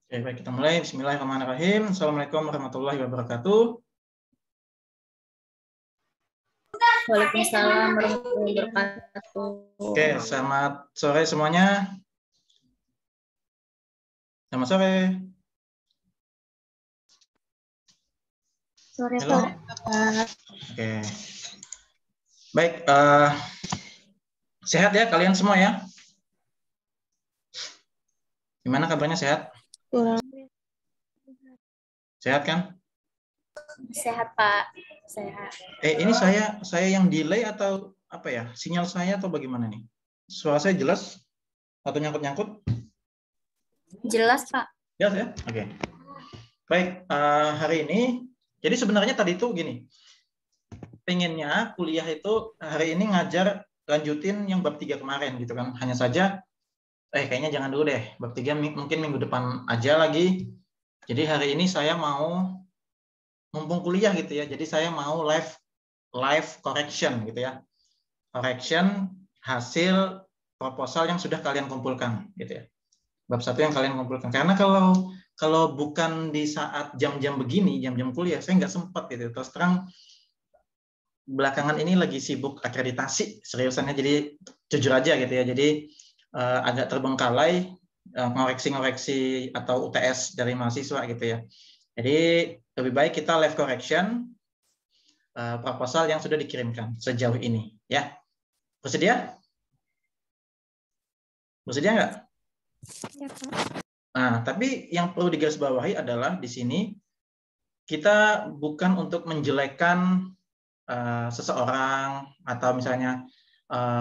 Oke, baik, kita mulai. Bismillahirrahmanirrahim. Assalamualaikum warahmatullahi wabarakatuh. Waalaikumsalam warahmatullahi wabarakatuh. Oke, selamat sore semuanya. Selamat sore. Sore, Halo. Pak. Oke. Baik, sehat ya kalian semua ya? Gimana kabarnya, sehat? Kurang Sehat kan? sehat, Pak. Sehat. Ini saya yang delay atau apa ya? Sinyal saya atau bagaimana nih? Suara saya jelas atau nyangkut-nyangkut? Jelas, Pak. Jelas ya? Oke. Baik, hari ini, jadi sebenarnya tadi itu gini, pengennya kuliah itu hari ini ngajar lanjutin yang bab 3 kemarin gitu kan. Hanya saja, kayaknya jangan dulu deh, bab 3 mungkin minggu depan aja lagi. Jadi hari ini saya mau, mumpung kuliah gitu ya, jadi saya mau live correction gitu ya. Correction hasil proposal yang sudah kalian kumpulkan gitu ya. Bab 1 yang kalian kumpulkan. Karena kalau bukan di saat jam-jam begini, jam-jam kuliah, saya nggak sempat gitu. Terus terang belakangan ini lagi sibuk akreditasi seriusannya, jadi jujur aja gitu ya. Jadi agak terbengkalai ngoreksi-ngoreksi atau UTS dari mahasiswa gitu ya. Jadi lebih baik kita live correction proposal yang sudah dikirimkan sejauh ini ya. Bersedia? Bersedia nggak? Ya, Pak. Nah, tapi yang perlu digarisbawahi adalah di sini kita bukan untuk menjelekkan seseorang atau misalnya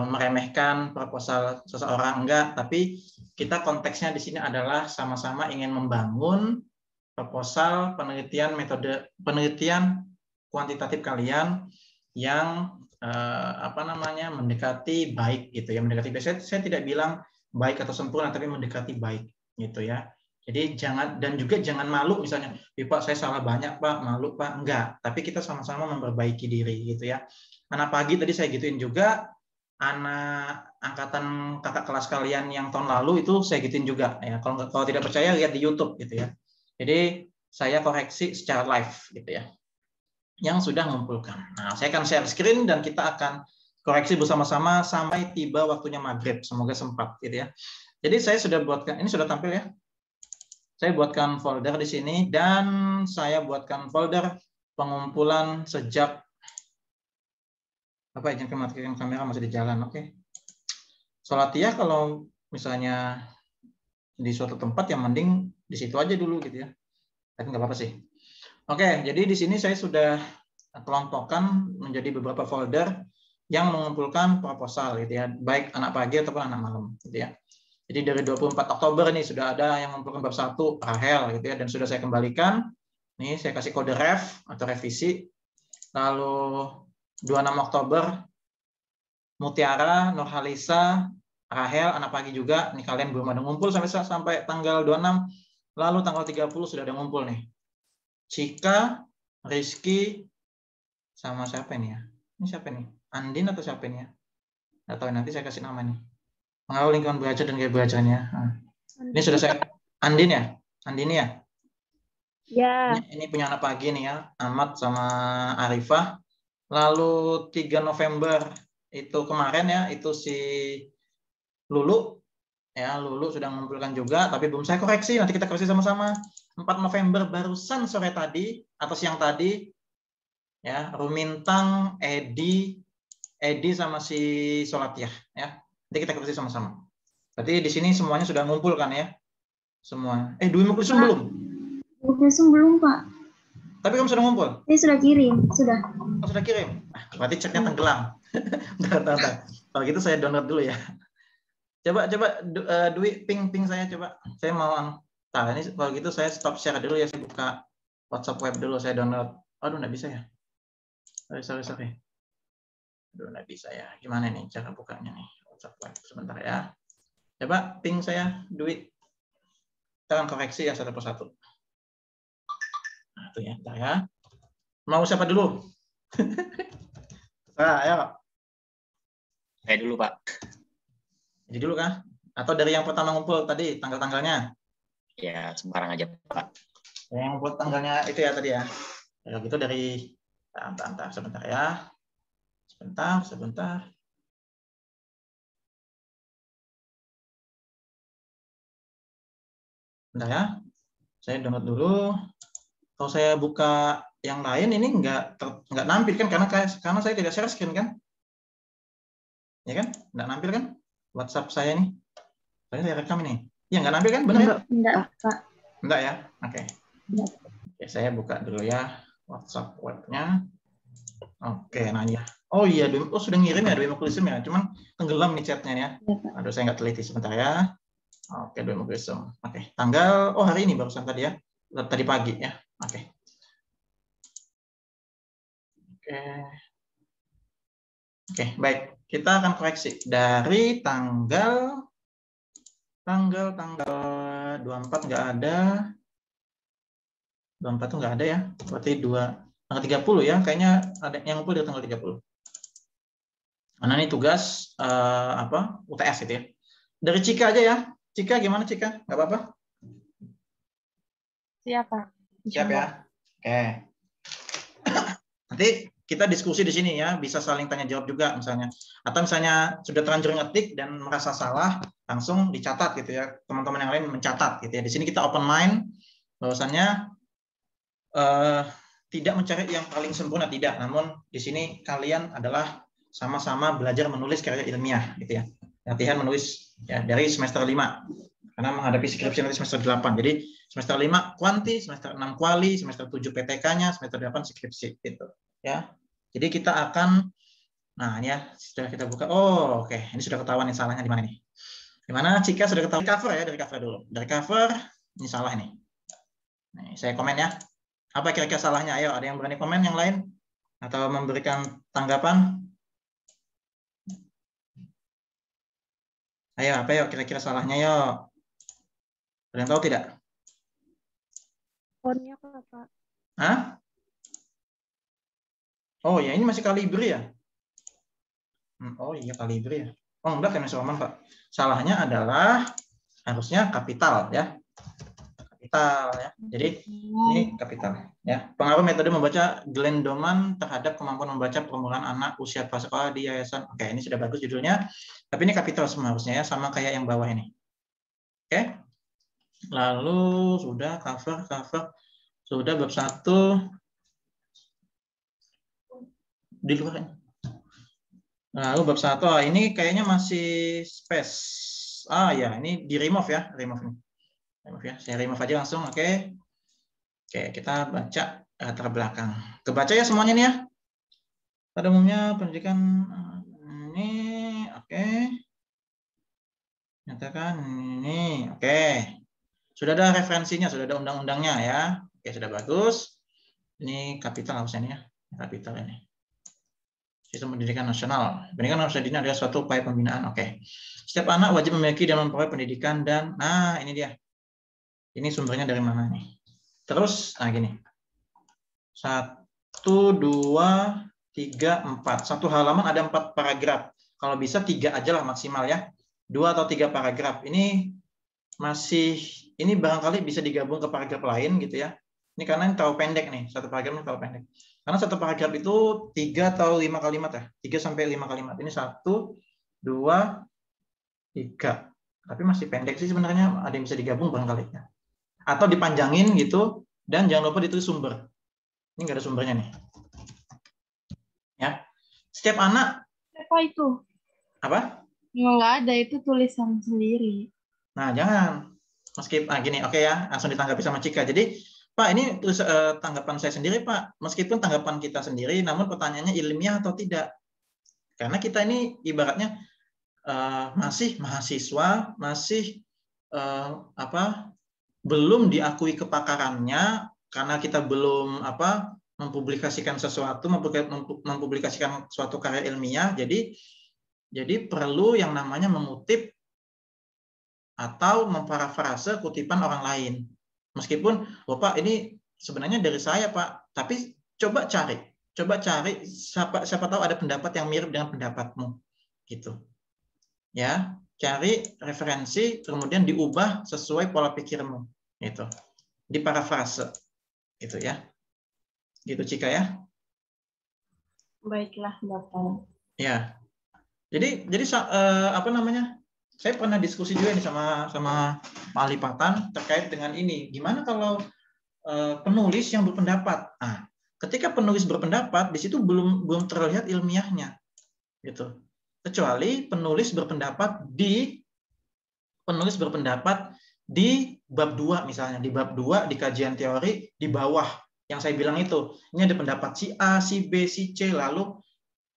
meremehkan proposal seseorang, enggak, tapi kita konteksnya di sini adalah sama-sama ingin membangun proposal penelitian metode penelitian kuantitatif kalian yang mendekati baik gitu ya, mendekati baik. Saya tidak bilang baik atau sempurna, tapi mendekati baik gitu ya. Jadi jangan malu misalnya, Pak saya salah banyak Pak, malu Pak, enggak. Tapi kita sama-sama memperbaiki diri gitu ya. Anak pagi tadi saya gituin juga, anak angkatan kakak kelas kalian yang tahun lalu itu saya gituin juga ya. Kalau tidak percaya lihat di YouTube gitu ya. Jadi saya koreksi secara live gitu ya, yang sudah mengumpulkan. Nah, saya akan share screen dan kita akan koreksi bersama-sama sampai tiba waktunya maghrib. Semoga sempat gitu ya. Jadi saya sudah buatkan, ini sudah tampil ya. Saya buatkan folder di sini dan saya buatkan folder pengumpulan sejak izin kematian kamera masih di jalan. Oke. Salatiyah kalau misalnya di suatu tempat yang mending di situ aja dulu gitu ya. Tapi nggak apa-apa sih. Oke, jadi di sini saya sudah kelompokkan menjadi beberapa folder yang mengumpulkan proposal gitu ya, baik anak pagi ataupun anak malam gitu ya. Jadi dari 24 Oktober nih sudah ada yang mengumpulkan bab 1 Rahel gitu ya, dan sudah saya kembalikan. Nih saya kasih kode ref atau revisi. Lalu 26 Oktober Mutiara, Nurhalisa, Rahel anak pagi juga. Nih kalian belum ada ngumpul sampai tanggal 26. Lalu tanggal 30 sudah ada ngumpul nih. Cika, Rizky, sama siapa ini ya? Ini siapa nih? Andin atau siapa ini ya? Nggak tahu, nanti saya kasih nama nih. Pengaruh lingkungan belajar dan gaya belajarnya. Nah, ini sudah saya, Andin ya? Andini ya? Ya. Ini punya anak pagi nih ya, Ahmad sama Arifah. Lalu 3 November itu kemarin ya, itu si Lulu. Ya, Lulu sudah mengumpulkan juga, tapi belum saya koreksi, nanti kita koreksi sama-sama. 4 November barusan sore tadi, atau siang tadi, ya, Rumintang, Edi sama si Solatiyah ya. Nanti kita koreksi sama-sama. Berarti di sini semuanya sudah ngumpul kan ya? Semua. Dwi Muklisum belum? Muklisum belum, Pak. Tapi kamu sudah ngumpul? Saya sudah kirim, sudah. Oh, sudah kirim? Berarti chatnya tenggelam. Bentar. Kalau gitu saya download dulu ya. Coba Dwi ping saya coba. Saya mau ini kalau gitu saya stop share dulu ya, saya buka WhatsApp web dulu, saya download. Aduh, nggak bisa ya. Sorry. Aduh, nggak bisa ya. Gimana nih cara bukanya nih WhatsApp web? Sebentar ya. Coba ping saya, Dwi. Kita akan koreksi ya satu persatu. Nah, itu ya, bentar ya. Mau siapa dulu? Ayo. Saya dulu, Pak. Jadi dulu kah? Atau dari yang pertama ngumpul tadi, tanggal-tanggalnya? Ya, sembarang aja, Pak. Yang buat tanggalnya itu ya tadi ya. Kalau gitu dari sebentar ya. Sebentar. Bentar ya. Saya download dulu. Kalau saya buka yang lain ini nggak nampil kan karena saya tidak share screen kan? Ya kan? Nggak nampil kan? WhatsApp saya nih. Saya rekam ini. Ya nggak nampil kan? Benar ya? Enggak, Pak. Enggak ya? Oke. Enggak. Oke, saya buka dulu ya WhatsApp webnya. Oke, nah ya. Oh iya, sudah ngirim ya Dwemokulism ya. Cuman tenggelam nih chatnya ya. Ya, Pak. Aduh, saya nggak teliti sebentar ya. Oke, Dwemokulism. Oke, tanggal hari ini barusan tadi ya. Tadi pagi ya. Oke. Oke, baik. Kita akan koreksi dari tanggal 24 nggak ada. 24 tuh nggak ada ya. Berarti tanggal 30 ya. Kayaknya ada yang ngumpul di tanggal 30. Mana nih tugas UTS gitu ya. Dari Cika aja ya. Cika gimana Cika? Nggak apa-apa? Siap, Pak. Siap ya. Oke. Nanti kita diskusi di sini ya, bisa saling tanya jawab juga misalnya. Atau misalnya sudah terlanjur ngetik dan merasa salah, langsung dicatat gitu ya. Teman-teman yang lain mencatat gitu ya. Di sini kita open mind, bahwasannya tidak mencari yang paling sempurna, tidak. Namun di sini kalian adalah sama-sama belajar menulis karya ilmiah gitu ya. Latihan menulis ya dari semester 5. Karena menghadapi skripsi nanti semester 8. Jadi semester 5 kuanti, semester 6 kuali, semester 7 PTK-nya, semester 8 skripsi gitu. Ya. Jadi kita akan ini ya, sudah kita buka. Oh, oke. Ini sudah ketahuan nih salahnya di mana nih. Di mana Cika sudah ketahuan cover ya, dari cover dulu. Dari cover ini salah nih. Nih, saya komen ya. Apa kira-kira salahnya? Ayo, ada yang berani komen yang lain atau memberikan tanggapan? Ayo, apa yuk kira-kira salahnya yuk? Ada yang tahu tidak? Fontnya, Pak. Hah? Oh ya, ini masih Calibri ya? Oh iya, Calibri ya. Oh enggak, Times Roman Pak. Salahnya adalah harusnya kapital ya. Kapital ya. Jadi ini kapital ya. Pengaruh metode membaca Glenn Doman terhadap kemampuan membaca permulaan anak usia prasekolah di yayasan. Oke, ini sudah bagus judulnya. Tapi ini kapital semua harusnya ya, sama kayak yang bawah ini. Oke. Lalu sudah cover sudah bab 1 di luar. Lalu bab 1 ini kayaknya masih space. Ya, ini di remove ya, remove nih. Remove ya. Saya remove aja langsung, oke. Oke, kita baca latar belakang. Kebaca ya semuanya nih ya. Pada umumnya pendidikan ini oke. Nyatakan ini oke. Sudah ada referensinya, sudah ada undang-undangnya ya. Oke, sudah bagus. Ini kapital harusnya nih ya. Kapital ini. Sistem pendidikan nasional. Pendidikan nasional adalah suatu upaya pembinaan. Oke. Setiap anak wajib memiliki dan memperoleh pendidikan dan ini dia. Ini sumbernya dari mana nih? Terus gini. 1 2 3 4. Satu halaman ada 4 paragraf. Kalau bisa 3 aja lah maksimal ya. 2 atau 3 paragraf. Ini barangkali bisa digabung ke paragraf lain gitu ya. Ini karena ini terlalu pendek nih. Satu paragraf ini terlalu pendek. Karena satu paragraf itu 3 atau 5 kalimat ya. 3 sampai 5 kalimat. Ini 1, 2, 3. Tapi masih pendek sih sebenarnya. Ada yang bisa digabung barangkali ya. Atau dipanjangin gitu. Dan jangan lupa ditulis sumber. Ini nggak ada sumbernya nih. Ya. Setiap anak. Apa itu? Apa? Nggak ada, itu tulisan sendiri. Nah, jangan. Gini, oke ya. Langsung ditanggapi sama Cika. Jadi, Pak, ini tanggapan saya sendiri, Pak. Meskipun tanggapan kita sendiri, namun pertanyaannya ilmiah atau tidak. Karena kita ini ibaratnya masih mahasiswa, masih belum diakui kepakarannya, karena kita belum mempublikasikan sesuatu, mempublikasikan suatu karya ilmiah. Jadi perlu yang namanya mengutip atau memparafrase kutipan orang lain. Meskipun, Pak, ini sebenarnya dari saya, Pak. Tapi coba cari siapa tahu ada pendapat yang mirip dengan pendapatmu. Gitu. Ya, cari referensi kemudian diubah sesuai pola pikirmu. Itu. Di parafrase. Itu ya. Gitu Cika ya. Baiklah, Bapak. Ya. Jadi apa namanya? Saya pernah diskusi juga nih sama Pak Ali Patan terkait dengan ini. Gimana kalau penulis yang berpendapat? Nah, ketika penulis berpendapat, di situ belum terlihat ilmiahnya, gitu. Kecuali penulis berpendapat di bab 2 misalnya, di bab 2 di kajian teori di bawah yang saya bilang itu. Ini ada pendapat si A, si B, si C, lalu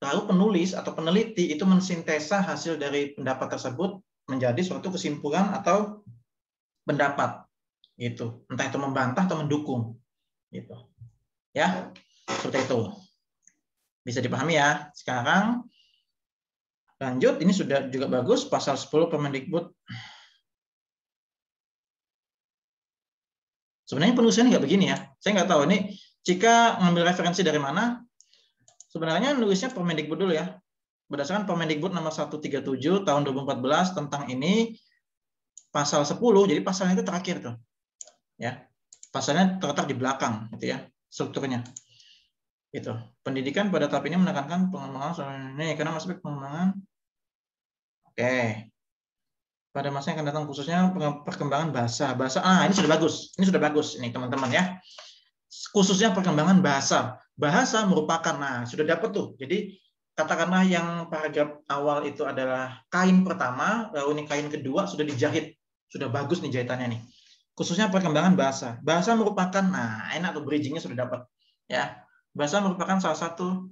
penulis atau peneliti itu mensintesa hasil dari pendapat tersebut menjadi suatu kesimpulan atau pendapat, gitu. Entah itu membantah atau mendukung, gitu. Ya, seperti itu. Bisa dipahami ya. Sekarang lanjut, ini sudah juga bagus, pasal 10 Permendikbud. Sebenarnya penulisannya nggak begini ya. Saya nggak tahu ini jika ngambil referensi dari mana. Sebenarnya nulisnya Permendikbud dulu ya. Berdasarkan Permendikbud nomor 137 tahun 2014 tentang ini, pasal 10, jadi pasalnya itu terakhir tuh. Ya. Pasalnya terletak di belakang gitu ya, strukturnya. Itu. Pendidikan pada tahap ini menekankan pengembangan ini karena aspek pengembangan. Oke. Pada masa yang akan datang khususnya perkembangan bahasa. Ini sudah bagus. Ini sudah bagus ini teman-teman ya. Khususnya perkembangan bahasa. Bahasa merupakan, sudah dapat tuh. Jadi katakanlah yang paragraf awal itu adalah kain pertama, lalu ini kain kedua sudah dijahit. Sudah bagus nih jahitannya nih. Khususnya perkembangan bahasa. Bahasa merupakan, enak tuh bridgingnya sudah dapat. Ya, bahasa merupakan salah satu.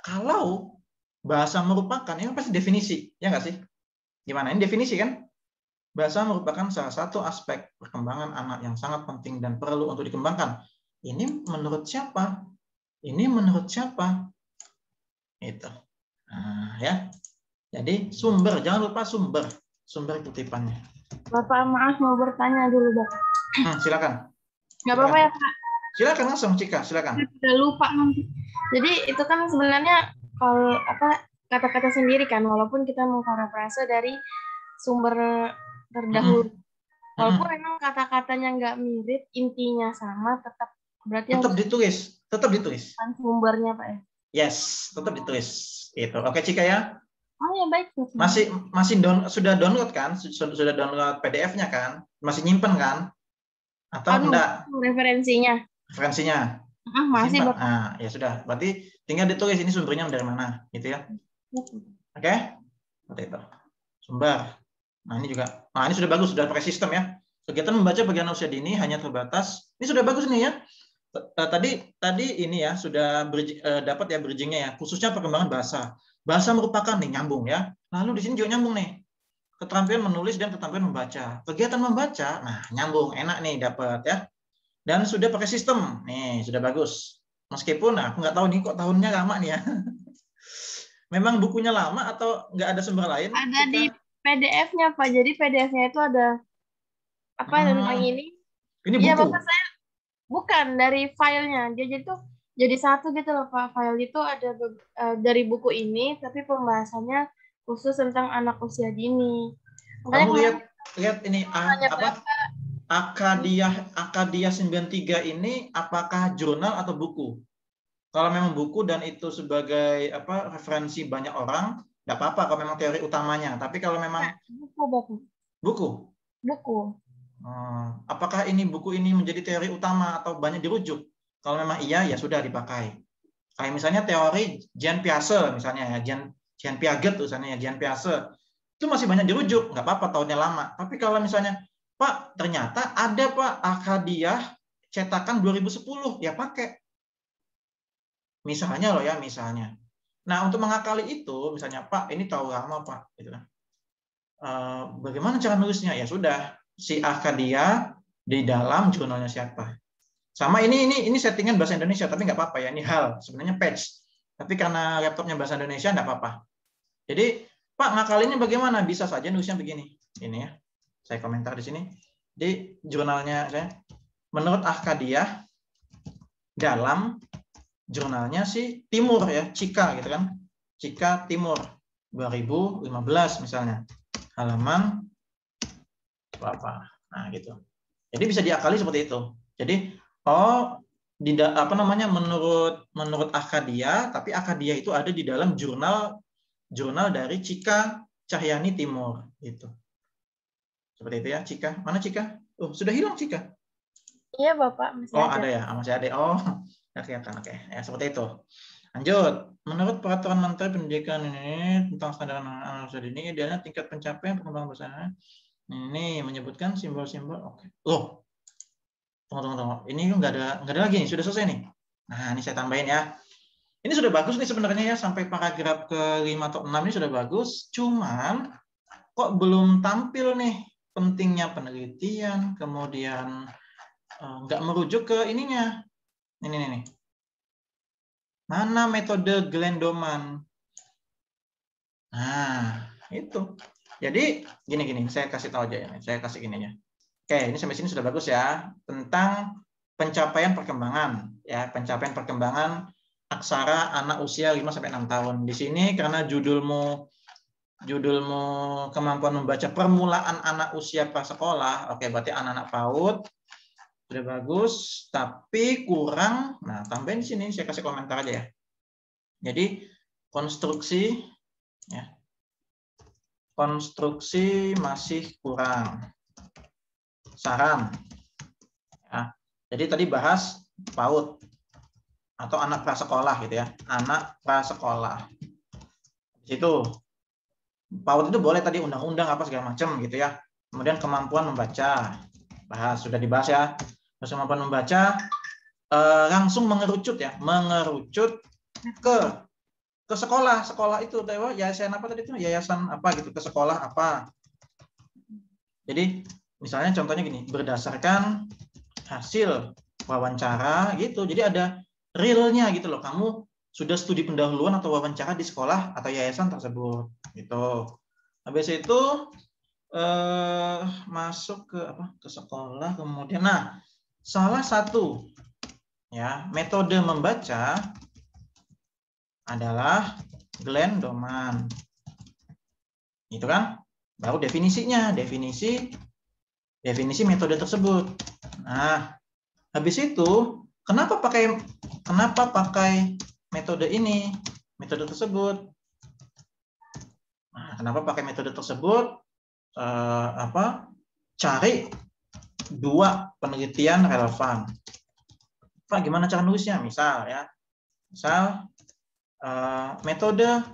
Kalau bahasa merupakan, ini pasti definisi, ya nggak sih? Gimana? Ini definisi kan? Bahasa merupakan salah satu aspek perkembangan anak yang sangat penting dan perlu untuk dikembangkan. Ini menurut siapa? Ini menurut siapa? Itu. Ya. Jadi sumber, jangan lupa sumber kutipannya. Bapak, maaf mau bertanya dulu, Bapak. Silakan. Nggak apa-apa ya, Pak? Silakan langsung, Cika, silakan. Udah lupa nanti. Jadi itu kan sebenarnya kalau kata-kata sendiri kan, walaupun kita mengparafrase dari sumber terdahulu. Walaupun memang kata-katanya nggak mirip, intinya sama, berarti tetap ditulis. Sumbernya, Pak ya. Yes, tetap ditulis. Itu. Oke, Cika ya. Oh ya, baik. Sudah download kan? Sudah download PDF-nya kan? Masih nyimpen kan? Atau enggak? Referensinya. Masih, Bapak. Ya sudah. Berarti tinggal ditulis ini sumbernya dari mana, gitu ya. Oke? Seperti itu. Sumber. Ini juga. Ini sudah bagus, sudah pakai sistem ya. Kegiatan membaca bagian usia dini hanya terbatas. Ini sudah bagus nih ya. Tadi ini ya sudah dapat ya bridgingnya ya. Khususnya perkembangan bahasa. Bahasa merupakan nih nyambung ya. Lalu di sini juga nyambung nih. Keterampilan menulis dan keterampilan membaca. Kegiatan membaca, nyambung, enak nih dapat ya. Dan sudah pakai sistem, nih sudah bagus. Meskipun aku nggak tahu nih kok tahunnya lama nih ya. Memang bukunya lama atau nggak ada sumber lain? Ada di PDF-nya, Pak. Jadi PDF-nya itu ada tentang ini. Ini buku? Iya, Bapak, saya bukan dari filenya. Dia jadi satu gitu loh, Pak. File itu ada dari buku ini, tapi pembahasannya khusus tentang anak usia dini. Kamu lihat ini Akadia 93 ini apakah jurnal atau buku? Kalau memang buku dan itu sebagai referensi banyak orang, nggak apa-apa kalau memang teori utamanya. Tapi kalau memang buku. Apakah buku ini menjadi teori utama atau banyak dirujuk? Kalau memang iya, ya sudah dipakai. Kayak misalnya teori Jean Piaget misalnya ya, Jean Piaget misalnya ya, Jean Piaget itu masih banyak dirujuk, nggak apa-apa tahunnya lama. Tapi kalau misalnya Pak, ternyata ada Pak Akadia cetakan 2010, ya pakai. Misalnya loh ya, misalnya. Nah, untuk mengakali itu, misalnya Pak, ini tahu lama Pak, gitu kan. Bagaimana cara nulisnya? Ya sudah, si Akadia di dalam jurnalnya siapa. Sama ini settingan bahasa Indonesia, tapi nggak apa-apa ya, ini hal sebenarnya patch. Tapi karena laptopnya bahasa Indonesia nggak apa-apa. Jadi Pak, ngakalinnya bagaimana? Bisa saja nulisnya begini, ini ya. Saya komentar di sini. Di jurnalnya saya, menurut Akadia dalam jurnalnya si Timur ya, Cika gitu kan. Cika Timur 2015 misalnya. Halaman apa. Nah, gitu. Jadi bisa diakali seperti itu. Jadi menurut Akadia, tapi Akadia itu ada di dalam jurnal dari Cika Cahyani Timur gitu. Seperti itu ya, Cika. Mana Cika? Oh, sudah hilang Cika. Iya, Bapak, masih ada. Ada ya, masih ada. Oh, nggak kelihatan. Oke, ya seperti itu. Lanjut. Menurut Peraturan Menteri Pendidikan ini tentang standar anak ini, idealnya tingkat pencapaian perkembangan bahasa ini menyebutkan simbol-simbol. Oke. Loh, tunggu. Ini nggak ada lagi nih. Sudah selesai nih. Nah, ini saya tambahin ya. Ini sudah bagus nih sebenarnya ya, sampai paragraf ke-5 atau 6 ini sudah bagus. Cuman kok belum tampil nih pentingnya penelitian, kemudian nggak merujuk ke ininya. Ini. Mana metode Glenn-Doman? Nah, itu. Jadi gini, saya kasih tahu aja ya. Saya kasih gini aja. Oke, ini sampai sini sudah bagus ya. Tentang pencapaian perkembangan ya, pencapaian perkembangan aksara anak usia 5 sampai 6 tahun. Di sini karena judulmu kemampuan membaca permulaan anak usia prasekolah. Oke, berarti anak-anak PAUD. Sudah bagus, tapi kurang. Nah, tambahin di sini, saya kasih komentar aja ya. Jadi, konstruksi masih kurang. Saran. Ya. Jadi tadi bahas PAUD atau anak prasekolah gitu ya. Anak prasekolah. Di situ, PAUD itu boleh tadi undang-undang apa segala macam gitu ya. Kemudian kemampuan membaca. Sudah dibahas ya. Terus kemampuan membaca langsung mengerucut ke sekolah itu yayasan apa tadi itu, yayasan apa gitu, ke sekolah apa. Jadi misalnya contohnya gini, berdasarkan hasil wawancara gitu, jadi ada realnya gitu loh, kamu sudah studi pendahuluan atau wawancara di sekolah atau yayasan tersebut gitu. Habis itu masuk ke sekolah, kemudian salah satu ya metode membaca adalah Glenn-Doman. Itu kan baru definisinya, definisi metode tersebut. Nah, habis itu kenapa pakai metode ini, metode tersebut? Nah, kenapa pakai metode tersebut? Cari 2 penelitian relevan. Pak, gimana cara nulisnya? Misal metode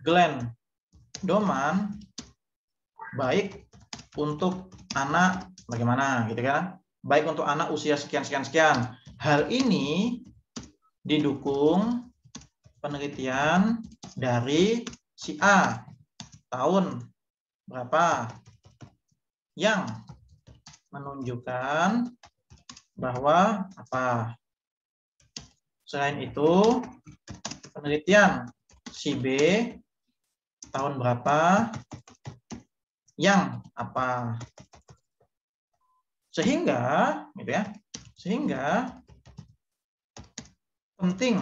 Glenn-Doman baik untuk anak bagaimana gitu kan? Baik untuk anak usia sekian. Hal ini didukung penelitian dari si A tahun berapa yang menunjukkan bahwa apa. Selain itu, penelitian si B tahun berapa yang apa. Sehingga penting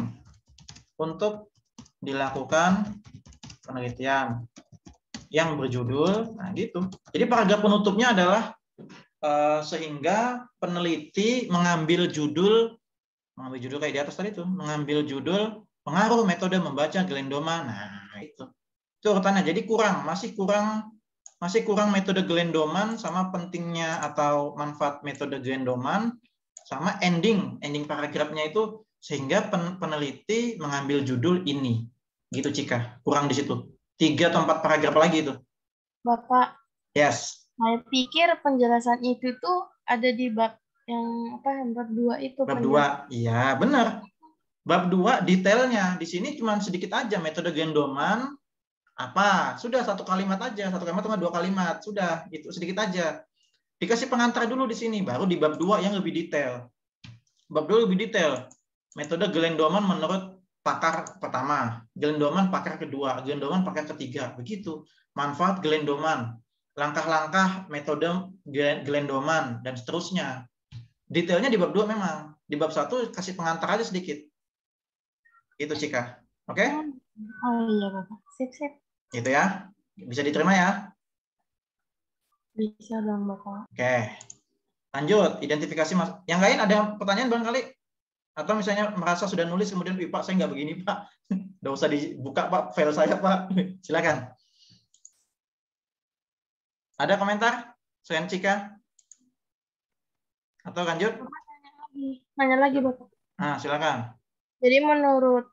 untuk dilakukan penelitian yang berjudul, gitu. Jadi paragraf penutupnya adalah sehingga peneliti mengambil judul kayak di atas tadi itu, mengambil judul pengaruh metode membaca Glenn-Doman. Nah, itu urutannya. Jadi masih kurang metode Glenn-Doman sama pentingnya atau manfaat metode Glenn-Doman sama ending paragrafnya itu sehingga peneliti mengambil judul ini. Gitu Cika, kurang di situ. 3 atau 4 paragraf lagi itu. Bapak. Yes. Saya pikir penjelasan itu tuh ada di bab yang bab 2 itu. Bab 2, iya benar. Bab 2 detailnya. Di sini cuma sedikit aja metode Glenn-Doman apa. Sudah 1 kalimat aja, 1 kalimat atau 2 kalimat. Sudah, itu sedikit aja. Dikasih pengantar dulu di sini, baru di bab 2 yang lebih detail. Bab 2 lebih detail. Metode Glenn-Doman menurut pakar pertama, Glenn-Doman pakar kedua, Glenn-Doman pakar ketiga. Begitu. Manfaat Glenn-Doman, langkah-langkah metode Glenn-Doman, dan seterusnya. Detailnya di bab 2 memang. Di bab 1 kasih pengantar aja sedikit. Itu Cika. Oke? Oh iya Bapak. Sip. Itu ya. Bisa diterima ya? Bisa dong, Bapak. Oke. Lanjut, identifikasi mas. Yang lain ada pertanyaan barangkali? Atau misalnya merasa sudah nulis kemudian, Pak, saya nggak begini, Pak. Nggak usah dibuka, Pak, file saya, Pak. Silakan. Ada komentar? Selain Cika? Atau lanjut? Nanya lagi, Bapak. Nah, silakan. Jadi menurut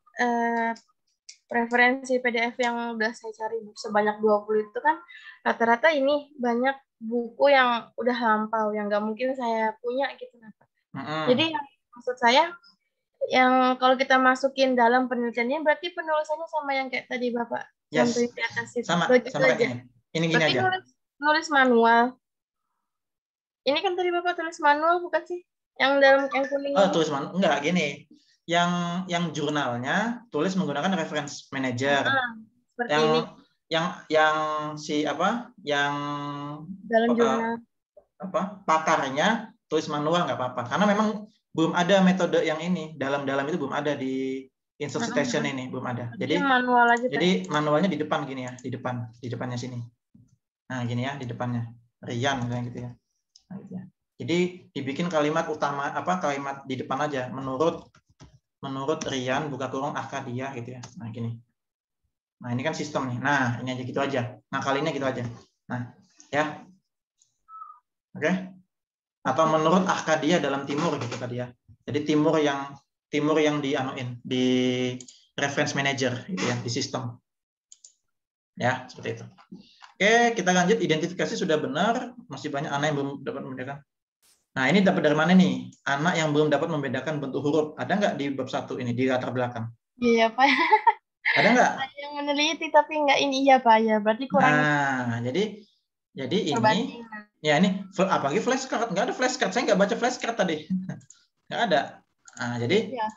preferensi PDF yang udah saya cari sebanyak 20 itu kan rata-rata ini banyak buku yang udah lampau, yang nggak mungkin saya punya gitu, Bapak. Jadi yang maksud saya, yang kalau kita masukin dalam penelitiannya berarti penulisannya sama yang kayak tadi Bapak contohin di atas itu. Sama kayak ini. Ini gini berarti aja. Nulis manual. Ini kan tadi Bapak tulis manual bukan sih? Yang dalam yang kuning. Oh, tulis manual. Enggak, gini. Yang jurnalnya tulis menggunakan reference manager. Seperti ini. Yang si apa? Yang dalam jurnal. Pakarnya tulis manual nggak apa-apa. Karena memang belum ada metode yang ini, dalam-dalam itu belum ada di insert citation ini, belum ada. Jadi manual aja. Jadi manualnya di depan gini ya, di depannya sini. Nah, gini ya, di depannya. Rian kayak gitu ya. Nah, gitu ya. Jadi dibikin kalimat utama kalimat di depan aja, menurut Rian buka kurung Arkadia gitu ya. Nah, gini. Nah, ini kan sistem nih. Nah, ini aja gitu aja. Nah, kalinya gitu aja. Nah, ya. Oke. Atau menurut Arkadia dalam timur gitu tadi ya. Jadi timur yang di reference manager gitu ya, di sistem. Ya, seperti itu. Oke, kita lanjut. Identifikasi sudah benar, masih banyak anak yang belum dapat membedakan. Nah, ini dapat dari mana nih? Anak yang belum dapat membedakan bentuk huruf. Ada nggak di bab 1 ini, di latar belakang? Iya, Pak. Ada nggak? Yang meneliti tapi nggak ini, iya Pak, ya. Berarti kurang. Nah, jadi ini ya ini apalagi flashcard, nggak ada flashcard, saya nggak baca flashcard tadi. Nggak ada. Nah, jadi ya.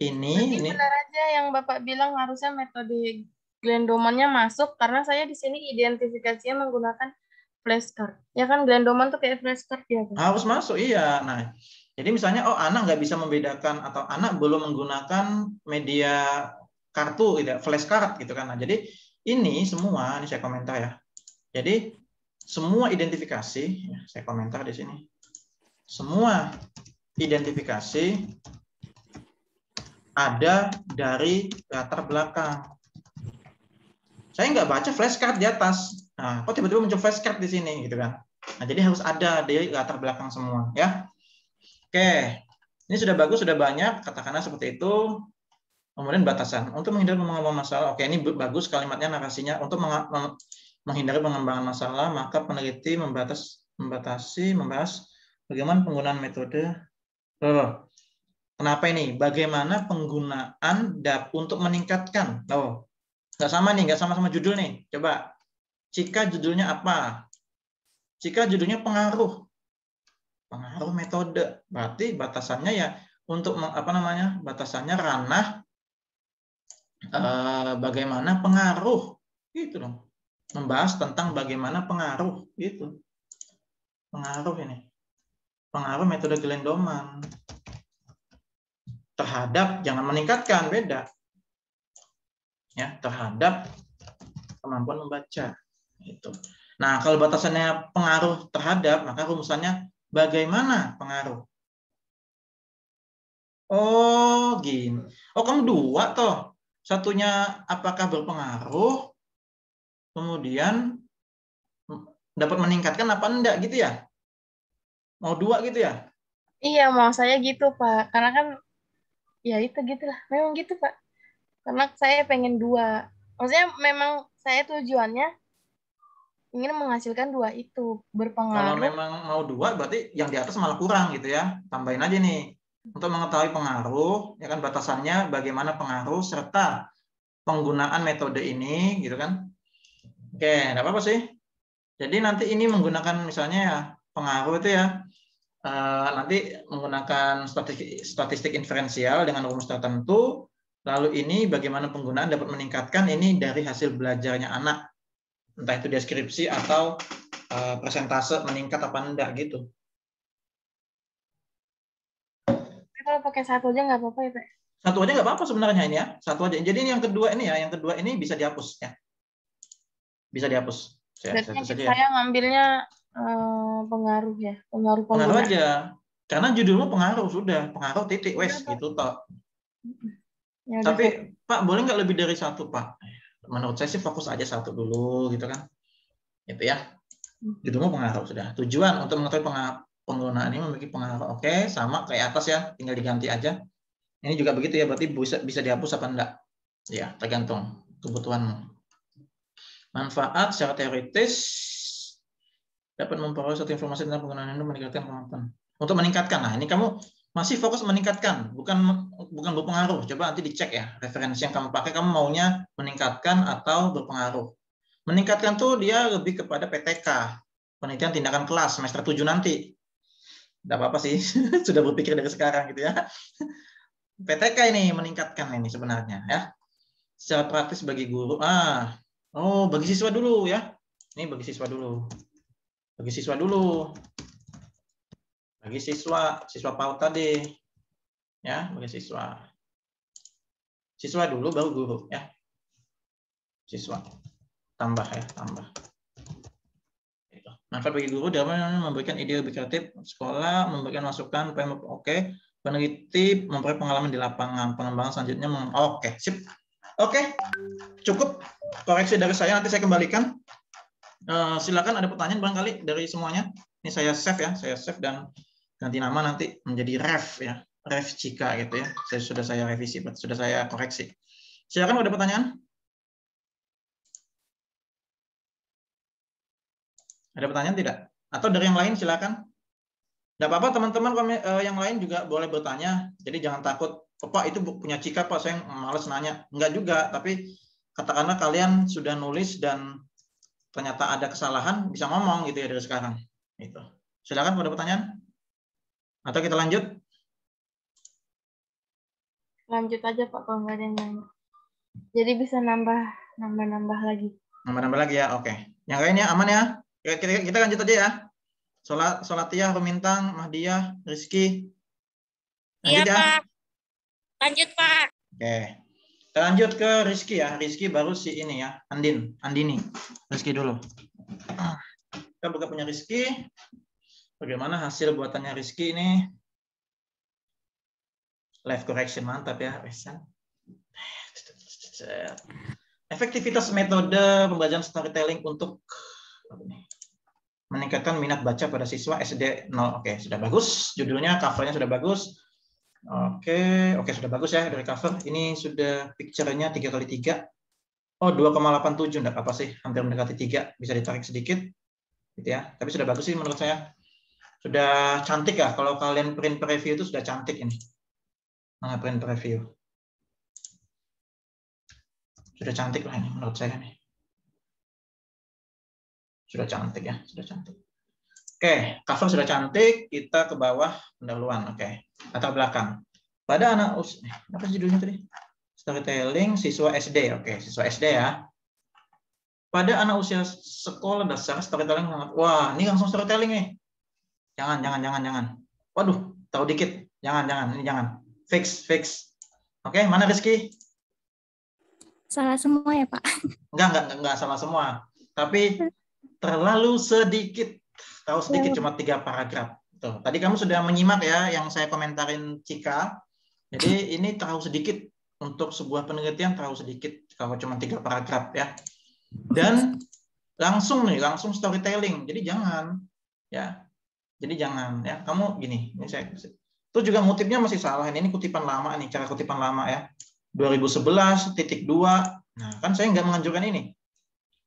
ini benar aja yang Bapak bilang, harusnya metode Glendoman-nya masuk karena saya di sini identifikasinya menggunakan flashcard. Ya kan Glendoman tuh kayak flashcard ya kan? Harus masuk, iya. Nah, jadi misalnya anak nggak bisa membedakan atau anak belum menggunakan media kartu gitu, flashcard gitu kan. Nah, jadi ini semua, ini saya komentar ya. Jadi semua identifikasi, ya, saya komentar di sini. Semua identifikasi ada dari latar belakang. Saya nggak baca flashcard di atas. Nah, kok tiba-tiba muncul flashcard di sini gitu kan? Nah, jadi harus ada dari latar belakang semua, ya. Oke, ini sudah bagus, sudah banyak. Katakanlah seperti itu. Kemudian batasan untuk menghindari pengembangan masalah. Oke, ini bagus kalimatnya, narasinya. Untuk menghindari pengembangan masalah, maka peneliti membahas bagaimana penggunaan metode. Kenapa ini? Bagaimana penggunaan untuk meningkatkan. Nggak sama nih, nggak sama judul nih. Coba, jika judulnya apa? Jika judulnya pengaruh metode, berarti batasannya ya untuk batasannya ranah bagaimana pengaruh, gitu dong. Membahas tentang bagaimana pengaruh, gitu. Pengaruh ini. Pengaruh metode Glendoman. Terhadap, jangan meningkatkan, beda. Ya, terhadap kemampuan membaca. Gitu. Nah, kalau batasannya pengaruh terhadap, maka rumusannya bagaimana pengaruh. Oh, gini. Oh, kamu dua toh. Satunya apakah berpengaruh, kemudian dapat meningkatkan apa enggak gitu ya? Mau dua gitu ya? Iya, mau saya gitu Pak. Karena kan ya itu gitulah. Memang gitu Pak. Karena saya pengen dua. Maksudnya memang saya tujuannya ingin menghasilkan dua itu, berpengaruh. Kalau memang mau dua berarti yang di atas malah kurang gitu ya. Tambahin aja nih. Untuk mengetahui pengaruh, ya kan batasannya bagaimana pengaruh serta penggunaan metode ini gitu kan. Oke, enggak apa-apa sih. Jadi nanti ini menggunakan misalnya ya pengaruh itu ya nanti menggunakan statistik inferensial dengan rumus tertentu. Lalu ini bagaimana penggunaan dapat meningkatkan ini dari hasil belajarnya anak. Entah itu deskripsi atau persentase meningkat apa enggak gitu. Kalau pakai satu aja nggak apa-apa ya Pak? Satu aja nggak apa-apa sebenarnya ini ya. Satu aja. Jadi ini yang kedua ini bisa dihapus ya. Bisa dihapus. Berarti saya ngambilnya pengaruh ya, pengaruh Pengaruh pengguna. aja. Karena judulmu pengaruh, sudah. Pengaruh titik, wes, gitu toh. Ya udah, Tapi, Pak, boleh nggak lebih dari satu, Pak? Menurut saya sih fokus aja satu dulu, gitu kan. Gitu ya. Judulmu pengaruh, sudah. Tujuan untuk mengetahui penggunaan ini memiliki pengaruh. Oke, sama kayak atas ya, tinggal diganti aja. Ini juga begitu ya, berarti bisa dihapus apa enggak? Ya, tergantung kebutuhanmu. Manfaat secara teoritis dapat memperoleh suatu informasi tentang penggunaan ini meningkatkan kemampuan. Untuk meningkatkan, nah ini kamu masih fokus meningkatkan, bukan berpengaruh. Coba nanti dicek ya, referensi yang kamu pakai, kamu maunya meningkatkan atau berpengaruh. Meningkatkan tuh dia lebih kepada PTK, penelitian tindakan kelas, semester 7 nanti. Tidak apa-apa sih, sudah berpikir dari sekarang gitu ya. PTK ini meningkatkan ini sebenarnya ya. Secara praktis bagi guru, bagi siswa dulu ya. Ini bagi siswa dulu. Bagi siswa dulu. Bagi siswa PAUD tadi. Ya, bagi siswa. Siswa dulu baru guru ya. Siswa. Tambah ya, tambah. Manfaat bagi guru dalam memberikan ide lebih kreatif, sekolah memberikan masukan, oke. Peneliti memperoleh pengalaman di lapangan, pengembangan selanjutnya oke, sip. Oke. Cukup koreksi dari saya, nanti saya kembalikan. Silakan ada pertanyaan barangkali dari semuanya. Ini saya save ya, saya save dan ganti nama nanti menjadi ref ya, ref Cika gitu ya. Sudah saya revisi, sudah saya koreksi. Silakan ada pertanyaan. Ada pertanyaan tidak? Atau dari yang lain silakan. Tidak apa-apa teman-teman yang lain juga boleh bertanya. Jadi jangan takut, Pak itu punya Cika Pak, saya malas nanya. Enggak juga, tapi katakanlah kalian sudah nulis dan ternyata ada kesalahan, bisa ngomong gitu ya dari sekarang. Itu. Silakan ada pertanyaan. Atau kita lanjut? Lanjut aja Pak kalau nggak ada yang nanya. Jadi bisa nambah lagi. Nambah lagi ya, oke. Yang lainnya aman ya? Kita lanjut aja ya. Solatiyah, Rumintang, Mahdiyah, Rizky. Lanjut iya, ya? Pak. Lanjut, Pak. Oke. Kita lanjut ke Rizky ya. Rizky baru si ini ya, Andini. Rizky dulu. Kita buka punya Rizky. Bagaimana hasil buatannya Rizky ini? Live correction, mantap ya. Efektivitas metode pembelajaran storytelling untuk meningkatkan minat baca pada siswa SD 0. Oke, sudah bagus. Judulnya, covernya sudah bagus. Oke, sudah bagus ya dari cover. Ini sudah picture-nya 3x3. Oh, 2,87, enggak apa sih, hampir mendekati 3. Bisa ditarik sedikit. Gitu ya. Tapi sudah bagus sih menurut saya. Sudah cantik ya. Kalau kalian print preview itu sudah cantik ini. Nah, print preview. Sudah cantik lah ini menurut saya nih. Sudah cantik ya, sudah cantik. Oke, cover sudah cantik, kita ke bawah pendahuluan. Oke, latar belakang. Pada anak usia, apa judulnya tadi? Storytelling siswa SD. Oke, siswa SD ya. Pada anak usia sekolah dasar, storytelling sangat. Wah, ini langsung storytelling nih. Jangan. Waduh, tahu dikit. Jangan, ini jangan. Fix. Oke, mana Rizky? Salah semua ya, Pak? Enggak salah semua. Tapi terlalu sedikit. Tahu sedikit, cuma 3 paragraf. Tuh, tadi kamu sudah menyimak ya yang saya komentarin Cika. Jadi ini terlalu sedikit untuk sebuah penelitian, terlalu sedikit kalau cuma 3 paragraf ya. Dan langsung storytelling. Jadi jangan ya. Jadi jangan ya. Kamu gini, ini saya itu juga ngutipnya masih salah. Ini kutipan lama nih, cara kutipan lama ya. 2011.2. Nah, kan saya nggak menganjurkan ini.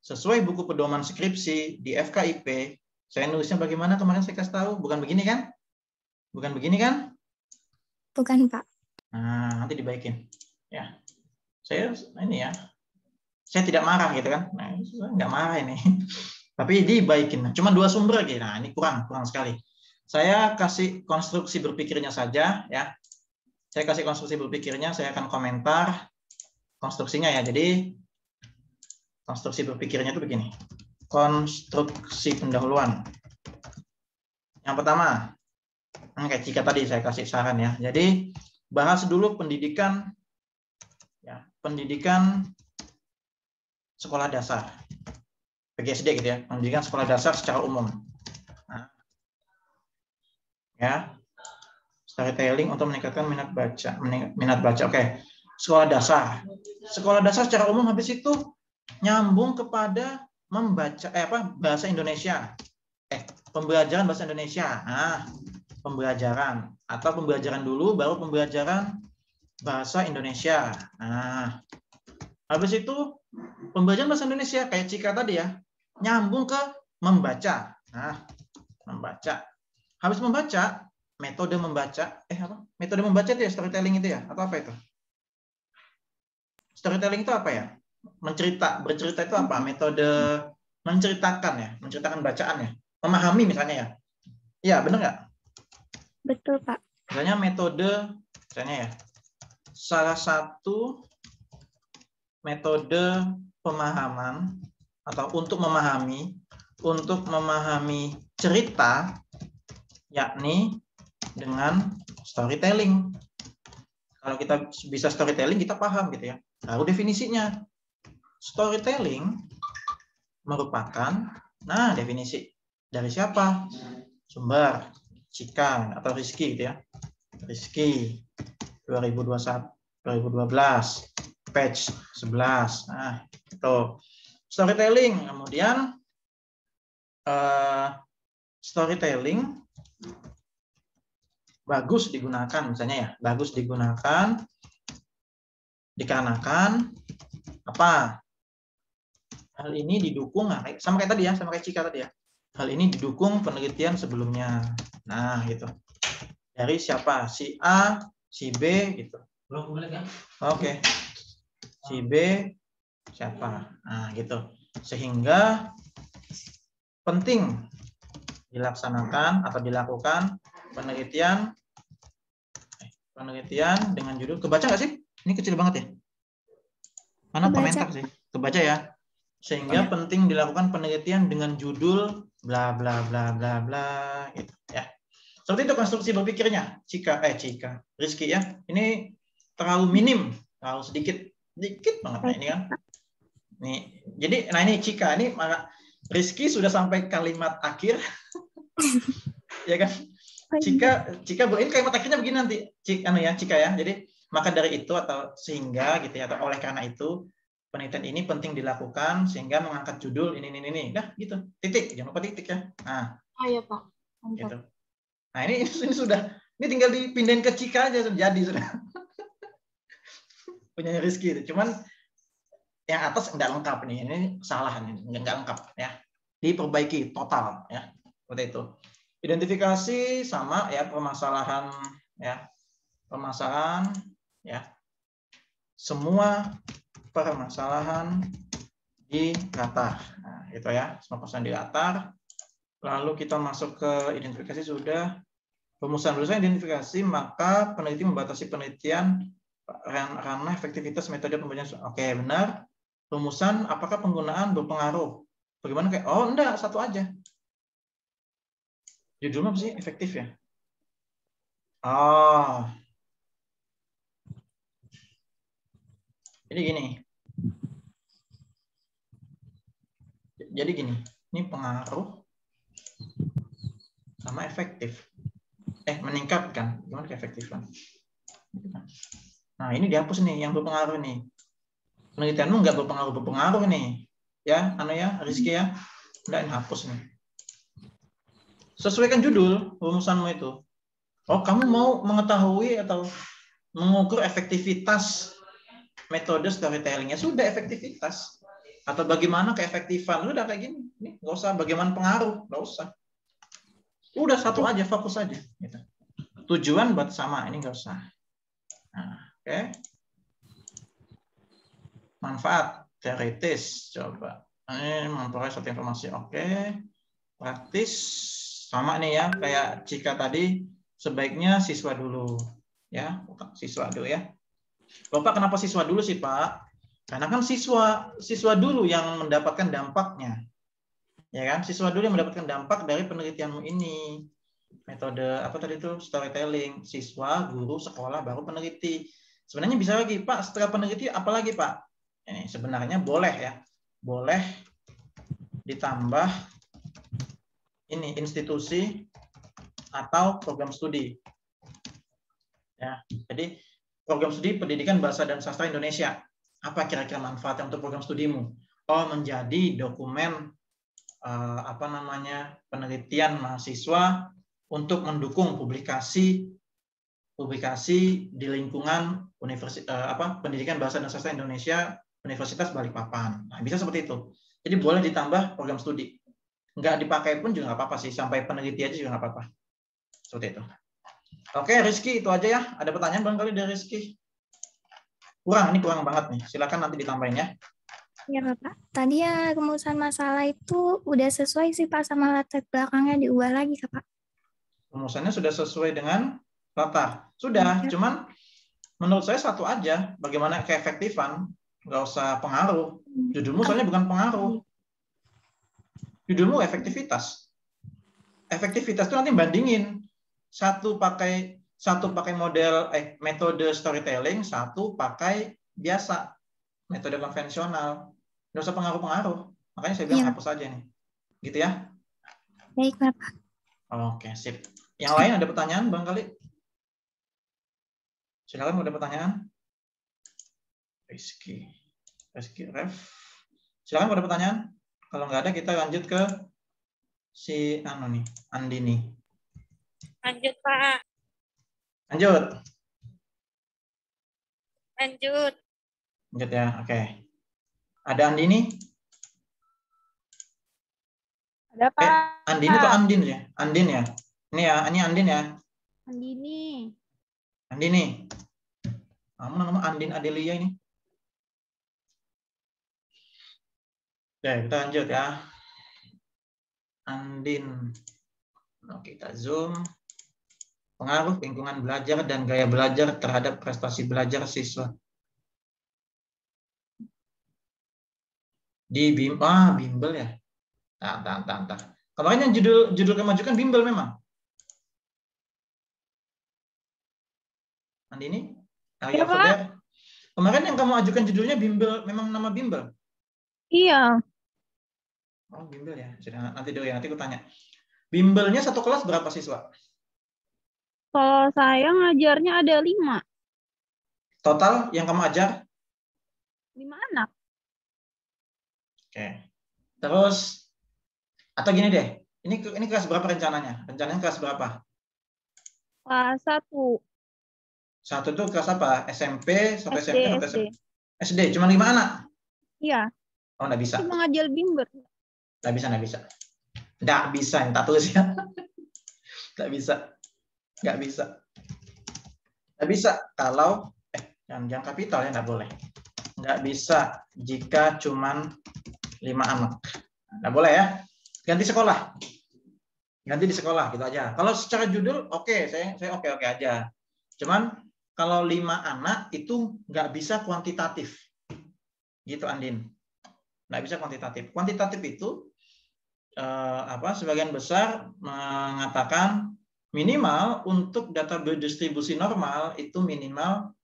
Sesuai buku pedoman skripsi di FKIP, saya nulisnya bagaimana kemarin saya kasih tahu? Bukan begini kan? Bukan begini kan? Bukan, Pak. Nah, nanti dibaikin. Ya. Saya ini ya. Saya tidak marah gitu kan. Nah, saya nggak marah ini. Tapi dibaikin. Cuma 2 sumber gitu. Nah, ini kurang sekali. Saya kasih konstruksi berpikirnya saja ya. Saya kasih konstruksi berpikirnya, saya akan komentar konstruksinya ya. Jadi konstruksi berpikirnya itu begini. Konstruksi pendahuluan. Yang pertama, kayak Cika tadi saya kasih saran ya. Jadi bahas dulu pendidikan ya, pendidikan sekolah dasar. PGSD gitu ya, pendidikan sekolah dasar secara umum. Nah, ya, storytelling untuk meningkatkan minat baca. Oke. Sekolah dasar. Sekolah dasar secara umum habis itu nyambung kepada membaca bahasa Indonesia. Pembelajaran bahasa Indonesia. Nah, pembelajaran atau pembelajaran dulu baru pembelajaran bahasa Indonesia. Nah, habis itu pembelajaran bahasa Indonesia kayak Cika tadi ya, nyambung ke membaca. Nah, membaca. Habis membaca, metode membaca, metode membaca itu ya storytelling itu ya, atau apa itu? Storytelling itu apa ya? Bercerita itu apa? Metode menceritakan ya, menceritakan bacaan ya, memahami misalnya ya. Iya, benar nggak? Betul, Pak. Misalnya metode, misalnya ya, salah satu metode pemahaman atau untuk memahami cerita yakni dengan storytelling. Kalau kita bisa storytelling, kita paham gitu ya. Lalu definisinya. Storytelling merupakan, definisi dari siapa? Sumber, Cika atau Rizky gitu ya. Rizky 2012, page 11. Nah, itu storytelling. Kemudian storytelling bagus digunakan misalnya ya, bagus digunakan dikarenakan apa? Hal ini didukung sama kayak tadi ya, sama kayak Cika tadi ya. Hal ini didukung penelitian sebelumnya. Nah, gitu. Dari siapa? Si A, si B gitu. Oke. Si B siapa? Nah, gitu. Sehingga penting dilaksanakan atau dilakukan penelitian dengan judul, kebaca nggak sih? Ini kecil banget ya. Mana komentar sih? Kebaca ya. Sehingga penting dilakukan penelitian dengan judul bla bla bla bla bla gitu ya. Seperti itu konstruksi berpikirnya Rizky ya. Ini terlalu minim, terlalu sedikit banget nah, ini kan. Nih, jadi ini Cika ini Rizky sudah sampai kalimat akhir. Ya kan? Cika ini kalimat akhirnya begini nanti. Cika ya. Jadi maka dari itu atau sehingga gitu ya, atau oleh karena itu penelitian ini penting dilakukan sehingga mengangkat judul ini. Dah gitu. Titik, jangan lupa titik ya. Nah. Oh iya, Pak. Mantap. Gitu. Nah, ini sudah. Ini tinggal dipindahin ke Cika aja jadi sudah. Punya Rizky itu. Cuman yang atas enggak lengkap nih. Ini salah nih, enggak lengkap ya. Diperbaiki total ya. Seperti itu. Identifikasi sama ya permasalahan ya. Permasalahan ya. Semua permasalahan di latar. Nah, gitu ya. Semua permasalahan di latar. Lalu kita masuk ke identifikasi sudah. Rumusan identifikasi, maka peneliti membatasi penelitian karena efektivitas metode pembelajaran. Oke, benar. Rumusan, apakah penggunaan berpengaruh? Bagaimana kayak, enggak, satu aja. Judulnya apa sih? Efektif ya? Jadi gini, ini pengaruh sama efektif. Meningkatkan. Gimana keefektifan? Nah, ini dihapus nih, yang berpengaruh nih. Penelitianmu nggak berpengaruh nih. Ya, Rizky ya. Nggak, ini hapus nih. Sesuaikan judul rumusanmu itu. Kamu mau mengetahui atau mengukur efektivitas metode storytelling. Ya sudah, efektivitas. Atau bagaimana keefektifan. Udah kayak gini. Nih, nggak usah bagaimana pengaruh. Nggak usah. Udah satu aja, fokus aja. Gitu. Tujuan buat sama, ini nggak usah. Nah, oke. Manfaat teoritis, coba. Ini memperoleh suatu informasi, oke. Praktis, sama nih ya, kayak Cika tadi, sebaiknya siswa dulu. Ya, siswa dulu ya. Bapak kenapa siswa dulu sih, Pak? Karena kan siswa dulu yang mendapatkan dampaknya. Ya kan? Siswa dulu yang mendapatkan dampak dari penelitianmu ini. Metode apa tadi itu? Storytelling. Siswa, guru, sekolah, baru peneliti. Sebenarnya bisa lagi, Pak. Setelah peneliti, apa lagi, Pak? Ini sebenarnya boleh ya. Boleh ditambah ini institusi atau program studi. Ya, jadi program studi pendidikan bahasa dan sastra Indonesia. Apa kira-kira manfaatnya untuk program studimu? Oh, menjadi dokumen penelitian mahasiswa untuk mendukung publikasi di lingkungan pendidikan bahasa dan sastra Indonesia Universitas Balikpapan. Nah, bisa seperti itu. Jadi boleh ditambah program studi. Nggak dipakai pun juga nggak apa-apa sih, sampai peneliti aja juga nggak apa-apa. Seperti itu. Oke, Rizky, itu aja ya. Ada pertanyaan barangkali dari Rizky? Ini kurang banget nih. Silakan nanti ditambahin ya. Ya Pak. Tadi ya rumusan masalah itu udah sesuai sih Pak sama latar belakangnya diubah lagi Pak. Rumusannya sudah sesuai dengan latar. Sudah, cuman menurut saya satu aja. Bagaimana keefektifan? Nggak usah pengaruh. Judulmu soalnya bukan pengaruh. Judulmu efektivitas. Efektivitas itu nanti bandingin. Satu pakai metode storytelling, satu pakai biasa, metode konvensional. Nggak usah pengaruh-pengaruh. Makanya saya bilang hapus aja nih. Gitu ya? Baik, Bapak. Oke, sip. Yang lain ada pertanyaan, Bang Kali? Silakan, ada pertanyaan? Rizky Ref. Silakan ada pertanyaan. Kalau nggak ada, kita lanjut ke si Andini. Lanjut, Pak. Lanjut ya, oke. Ada Andini? Ada, Pak. Andini atau Andin ya? Andin ya? Ini ya, ini Andin ya? Andini. Kamu nama Andin Adelia ini. Oke, kita lanjut ya. Andin. Oke, kita zoom. Pengaruh lingkungan belajar dan gaya belajar terhadap prestasi belajar siswa. Di bimbel ya. Entah. Kemarin yang judul kemajukan bimbel memang. Andini? Ya, Pak. Kemarin yang kamu ajukan judulnya bimbel, memang nama bimbel? Iya. Oh, bimbel ya. Sudah, nanti dulu ya, nanti aku tanya. Bimbelnya satu kelas berapa siswa? Kalau saya ngajarnya ada 5. Total yang kamu ajar? 5 anak. Oke. Terus, atau gini deh, ini kelas berapa rencananya? Rencananya kelas berapa? Kelas 1. 1 itu kelas apa? SMP sampai SD, SMP sampai SD. SD, cuma 5 anak? Iya. Oh, nggak bisa. Cuma ngajar bimbel. Nggak bisa. Nggak bisa, yang tak tulis ya. Nggak bisa. Kalau, jangan kapital ya, nggak boleh. Nggak bisa jika cuma 5 anak. Nggak boleh ya. Ganti sekolah. Ganti di sekolah, gitu aja. Kalau secara judul, oke, saya oke aja. Cuman, kalau 5 anak itu nggak bisa kuantitatif. Gitu, Andin. Nggak bisa kuantitatif. Kuantitatif itu, sebagian besar mengatakan minimal untuk data berdistribusi normal itu minimal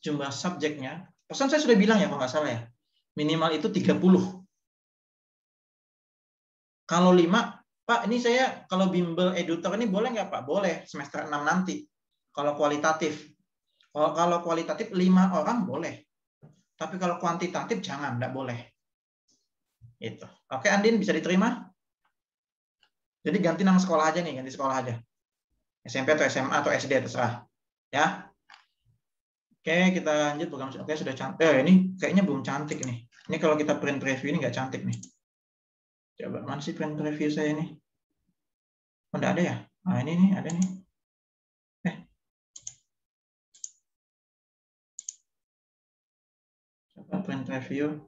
jumlah subjeknya. Pesan saya sudah bilang ya kalau nggak salah ya. Minimal itu 30. Kalau 5, Pak, ini saya kalau bimbel edutor ini boleh nggak Pak? Boleh, semester 6 nanti. Kalau kualitatif. Kalau kualitatif 5 orang boleh. Tapi kalau kuantitatif jangan, nggak boleh. Itu. Oke, Andin, bisa diterima? Jadi ganti nama sekolah aja nih, ganti sekolah aja. SMP atau SMA atau SD terserah. Ya. Oke, kita lanjut program. Oke, sudah cantik. Ini kayaknya belum cantik nih. Ini kalau kita print review ini nggak cantik nih. Coba mana sih print review saya ini? Oh, nggak ada ya? Nah, ini nih, ada nih. Coba print review.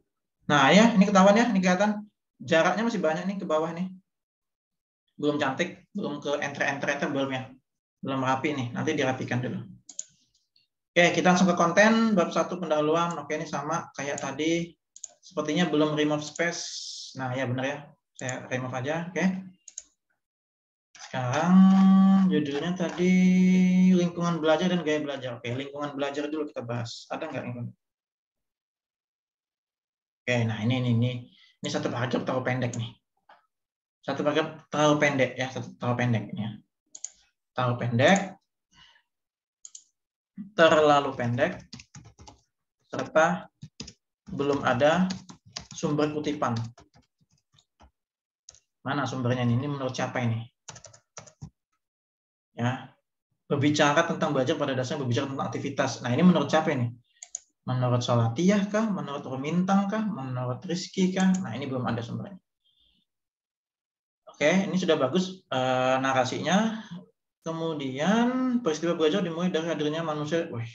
Nah, ya, ini ketahuan ya, ini kelihatan. Jaraknya masih banyak nih ke bawah nih. Belum cantik, belum ke enter belum ya. Belum rapi nih, nanti dirapikan dulu. Oke, kita langsung ke konten, bab 1 pendahuluan. Oke, ini sama kayak tadi. Sepertinya belum remove space. Nah, ya benar ya. Saya remove aja, oke. Sekarang judulnya tadi lingkungan belajar dan gaya belajar. Oke, lingkungan belajar dulu kita bahas. Ada nggak lingkungan? Oke, nah ini satu paragraf terlalu pendek nih. Satu paragraf terlalu pendek ya, terlalu pendek ya. Terlalu pendek, serta belum ada sumber kutipan. Mana sumbernya ini? Ini menurut siapa ini? Ya, berbicara tentang belajar pada dasarnya berbicara tentang aktivitas. Nah, ini menurut siapa ini? Menurut Salatiyah kah? Menurut Rumintang kah? Menurut Rizky kah? Nah, ini belum ada sumbernya. Oke, ini sudah bagus narasinya. Kemudian peristiwa belajar dimulai dari hadirnya manusia. Wih,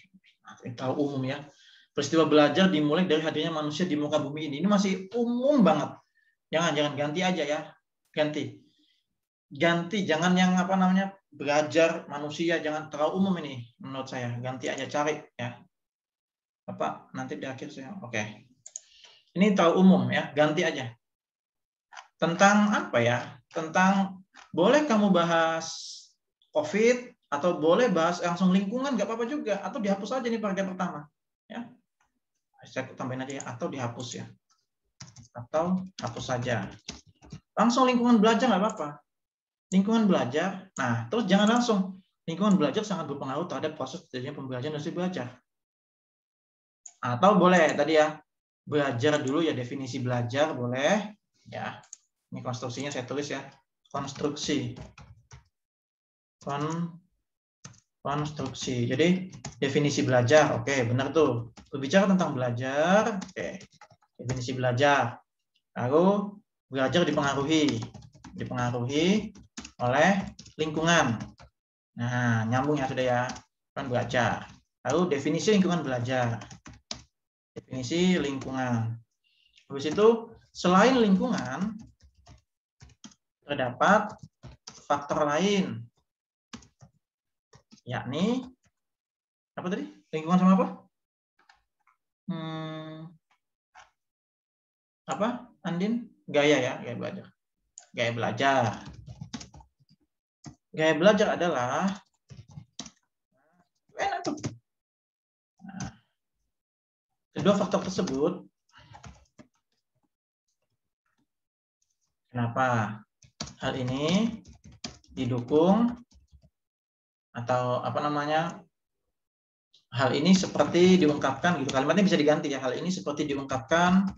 ini terlalu umum ya. Peristiwa belajar dimulai dari hadirnya manusia di muka bumi ini. Ini masih umum banget. Jangan ganti aja ya. Ganti, jangan yang apa namanya belajar manusia, jangan terlalu umum ini menurut saya. Ganti aja, cari ya. Apa nanti di akhir saya. Oke. Ini terlalu umum ya, ganti aja. Tentang apa ya? Tentang boleh kamu bahas COVID atau boleh bahas langsung lingkungan, nggak apa-apa juga, atau dihapus aja nih paragraf pertama ya. Saya tambahin aja ya, atau dihapus ya. Atau hapus saja. Langsung lingkungan belajar nggak apa-apa. Lingkungan belajar, nah terus jangan langsung. Lingkungan belajar sangat berpengaruh terhadap proses terjadinya pembelajaran dan hasil belajar. Atau boleh tadi ya, belajar dulu ya, definisi belajar boleh. Ya, ini konstruksinya saya tulis ya. Konstruksi. Konstruksi. Jadi definisi belajar, oke benar tuh. Berbicara tentang belajar, oke. Definisi belajar. Lalu belajar dipengaruhi oleh lingkungan. Nah, nyambung ya sudah ya. Kan belajar. Lalu definisi lingkungan belajar. Definisi lingkungan. Habis itu, selain lingkungan, terdapat faktor lain. Yakni, apa tadi? Lingkungan sama apa? Apa, Andin? Gaya ya, gaya belajar. Gaya belajar. Gaya belajar adalah kedua faktor tersebut. Kenapa hal ini didukung atau apa namanya? Hal ini seperti diungkapkan gitu. Kalimatnya bisa diganti ya. Hal ini seperti diungkapkan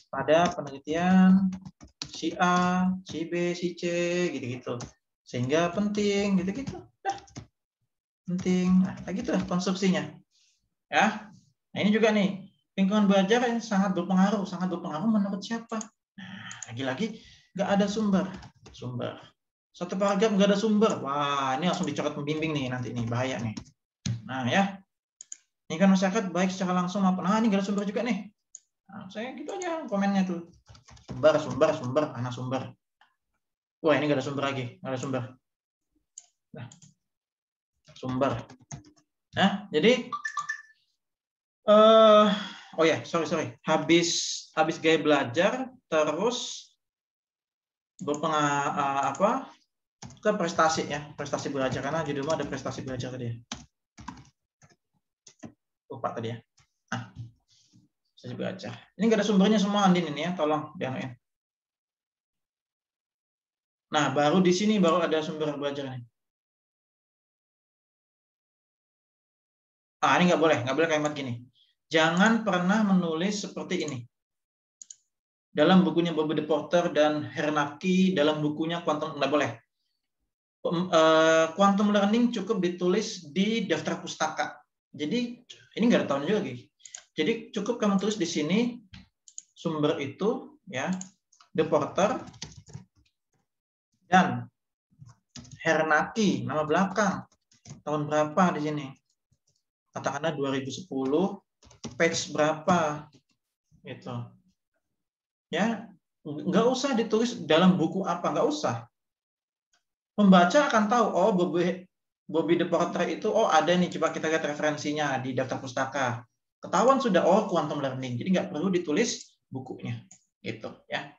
pada penelitian si A, si B, si C gitu-gitu. Sehingga penting gitu-gitu. Nah, penting. Nah, kayak gitu lah konstruksinya. Ya. Nah, ini juga nih, lingkungan belajar yang sangat berpengaruh menurut siapa? Nah, lagi-lagi nggak ada sumber. Satu paragraf nggak ada sumber. Wah, ini langsung dicoret pembimbing nih nanti nih, bahaya nih. Nah, ya. Ini kan masyarakat baik secara langsung maupun ini nggak ada sumber juga nih. Nah, saya gitu aja komennya tuh. Sumber, mana sumber. Wah, ini nggak ada sumber lagi, nggak ada sumber. Nah, sumber. Nah, jadi oh ya, sorry. Habis gaya belajar terus berpengaruh ke prestasi ya, prestasi belajar karena judulnya ada prestasi belajar tadi ya. Lupa tadi ya. Nah, prestasi belajar. Ini nggak ada sumbernya semua Andin ini ya, tolong dianuin. Nah, baru di sini baru ada sumber belajarnya. Ini nggak boleh kalimat gini. Jangan pernah menulis seperti ini. Dalam bukunya Bobby De Porter dan Hernacki, dalam bukunya Quantum, nggak boleh. Quantum learning cukup ditulis di daftar pustaka. Jadi ini nggak ada tahun juga lagi. Jadi cukup kamu tulis di sini sumber itu ya, De Porter dan Hernacki, nama belakang, tahun berapa di sini? Katakanlah 2010, page berapa, gitu. Ya, nggak usah ditulis dalam buku apa, nggak usah. Pembaca akan tahu, oh Bobby De Porter itu, oh ada nih, coba kita lihat referensinya di daftar pustaka. Ketahuan sudah, oh quantum learning. Jadi nggak perlu ditulis bukunya, gitu ya.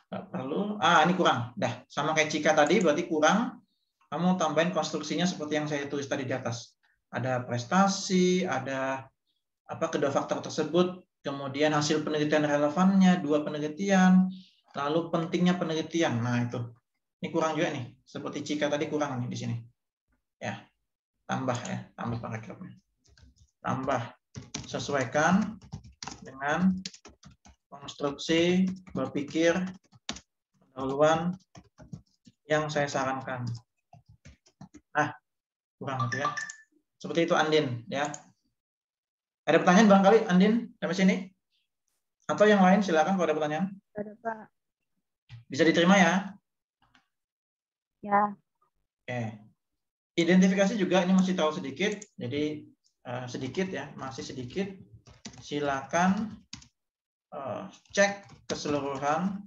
Nggak perlu. Ini kurang. Dah, sama kayak Cika tadi, berarti kurang. Kamu tambahin konstruksinya seperti yang saya tulis tadi di atas. Ada prestasi, ada kedua faktor tersebut, kemudian hasil penelitian relevannya, 2 penelitian, Lalu pentingnya penelitian. Nah, itu. Ini kurang juga nih. Seperti Cika tadi kurang nih di sini. Ya. Tambah ya, tambah paragrafnya. Tambah. Sesuaikan dengan konstruksi berpikir pendahuluan yang saya sarankan. Nah, kurang itu ya. Seperti itu Andin ya. Ada pertanyaan barangkali Andin sampai sini? Atau yang lain silakan kalau ada pertanyaan. Ada, Pak. Bisa diterima ya? Ya. Oke. Identifikasi juga ini masih terlalu sedikit, jadi sedikit ya, masih sedikit. Silakan cek keseluruhan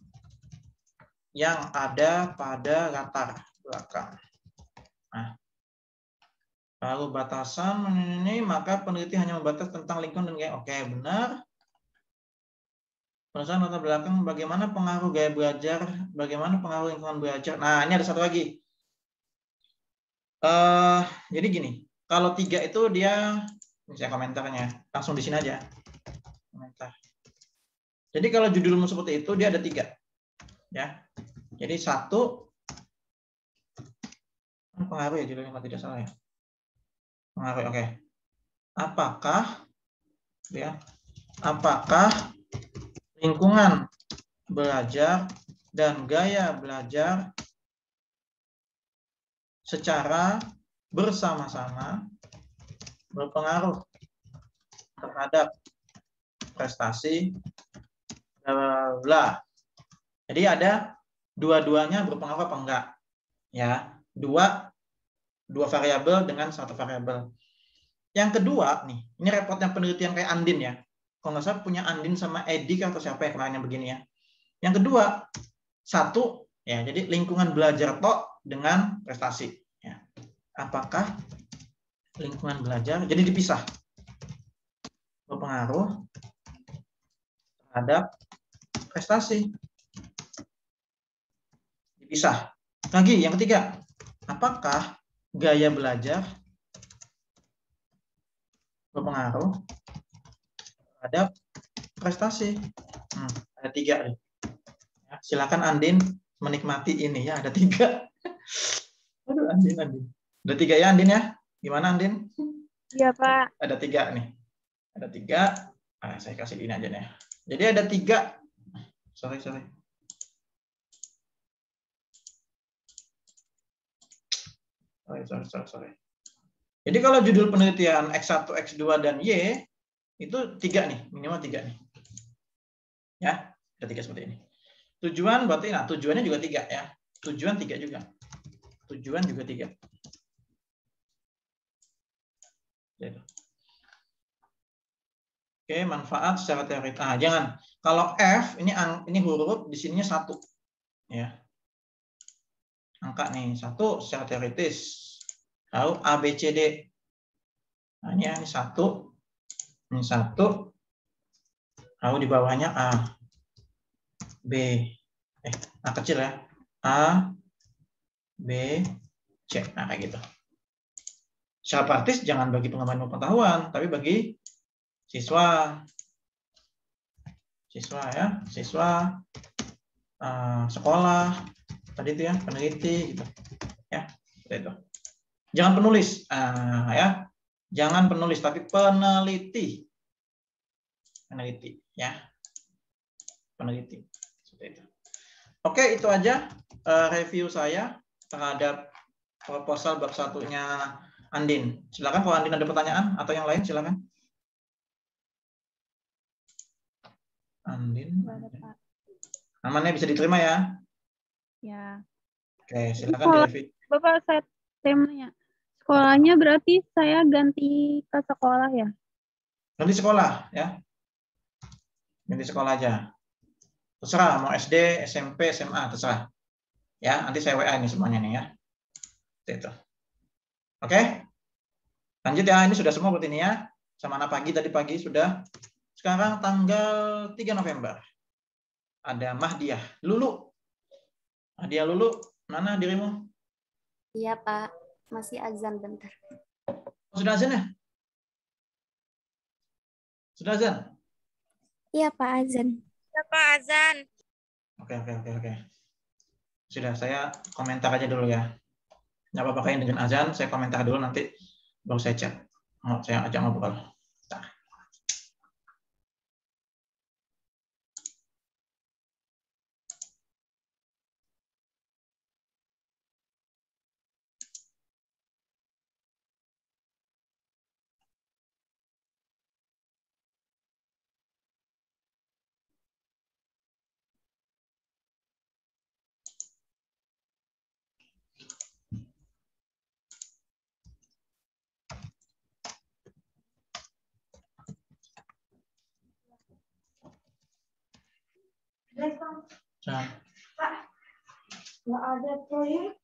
yang ada pada latar belakang. Nah, lalu batasan ini maka peneliti hanya membatas tentang lingkungan dan gaya. Oke, benar. Penasaran latar belakang, bagaimana pengaruh gaya belajar, bagaimana pengaruh lingkungan belajar. Nah, ini ada satu lagi. Jadi gini, kalau 3 itu dia, misalnya komentarnya, langsung di sini aja. Komentar. Jadi kalau judulmu seperti itu, dia ada 3. Ya. Jadi 1, pengaruh ya judulnya kalau tidak salah ya. Pengaruh, oke. Apakah lingkungan belajar dan gaya belajar secara bersama-sama berpengaruh terhadap prestasi bla. Jadi ada dua-duanya berpengaruh apa enggak? Ya, dua variabel dengan satu variabel. Yang kedua nih, ini repotnya penelitian kayak Andin ya. Kalau nggak salah punya Andin sama Edik atau siapa ya kemarin yang begini ya. Yang kedua, 1 ya, jadi lingkungan belajar tok dengan prestasi. Ya. Apakah lingkungan belajar jadi dipisah berpengaruh terhadap prestasi? Dipisah. Lagi yang ketiga, apakah gaya belajar berpengaruh terhadap prestasi? Ada 3 nih. Ya, silakan Andin menikmati ini ya, ada 3. Aduh, Andin. Ada 3 ya Andin ya. Gimana Andin? Iya, Pak. Ada 3 nih. Ada 3. Saya kasih ini aja nih. Jadi ada 3. Sorry. Jadi kalau judul penelitian X1, X2, dan Y, itu 3 nih. Minimal 3 nih. Ya, ada 3 seperti ini. Tujuan berarti, nah tujuannya juga 3 ya. Tujuan 3 juga. Tujuan juga 3. Oke, manfaat secara teori. Jangan. Kalau F ini huruf di sininya 1. Ya. Angka nih 1 secara teoritis. Lalu A B C D. Nah, ini 1. Ini 1. Lalu di bawahnya A B. A kecil ya. A B C. Nah, kayak gitu. Secara praktis jangan bagi pengembangan pengetahuan, tapi bagi siswa ya, sekolah tadi itu ya, peneliti gitu ya, seperti itu. Jangan penulis ya, jangan penulis tapi peneliti ya, peneliti seperti itu. Oke, itu aja review saya terhadap proposal bab 1-nya Andin. Silakan kalau Andin ada pertanyaan atau yang lain silakan. Andin. Namanya bisa diterima ya? Ya. Oke, silakan direview. Bapak, saya mau nanya. Sekolahnya berarti saya ganti ke sekolah ya? Ganti sekolah ya. Ganti sekolah aja. Terserah mau SD, SMP, SMA, terserah. Ya, nanti saya WA ini semuanya nih ya. Itu. Oke. Lanjut ya, ini sudah semua buat ini ya. Sama anak pagi tadi pagi sudah. Sekarang tanggal 3 November. Ada Mahdiah. Lulu. Mahdiah Lulu, mana dirimu? Iya, Pak. Masih azan bentar. Sudah azan ya? Sudah azan? Iya, Pak, azan. Iya, Pak, azan. Oke. Sudah, saya komentar aja dulu ya. Nggak apa-apa kalian dengan azan, saya komentar dulu nanti baru saya chat. Saya ajak ngobrol. Bentar. Nggak ada proyek.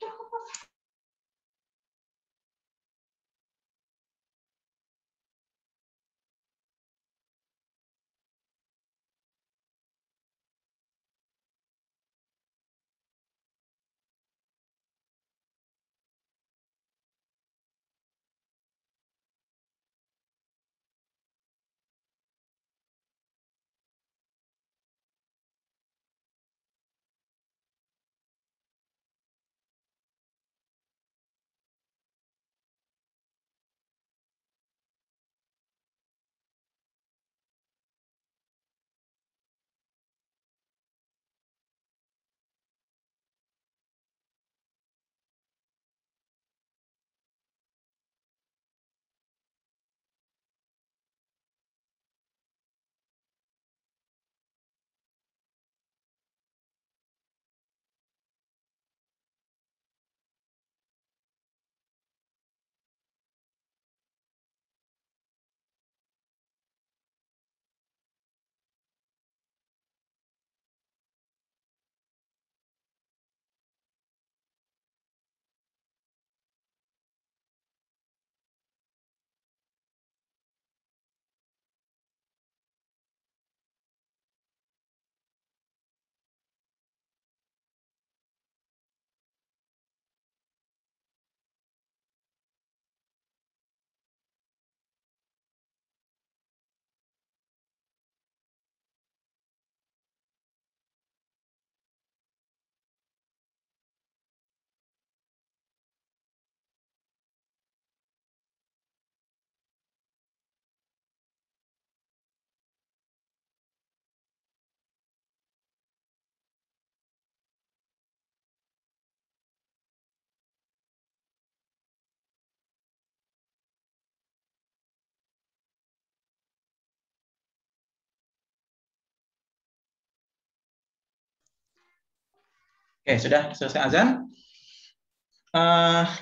Oke, sudah selesai azan.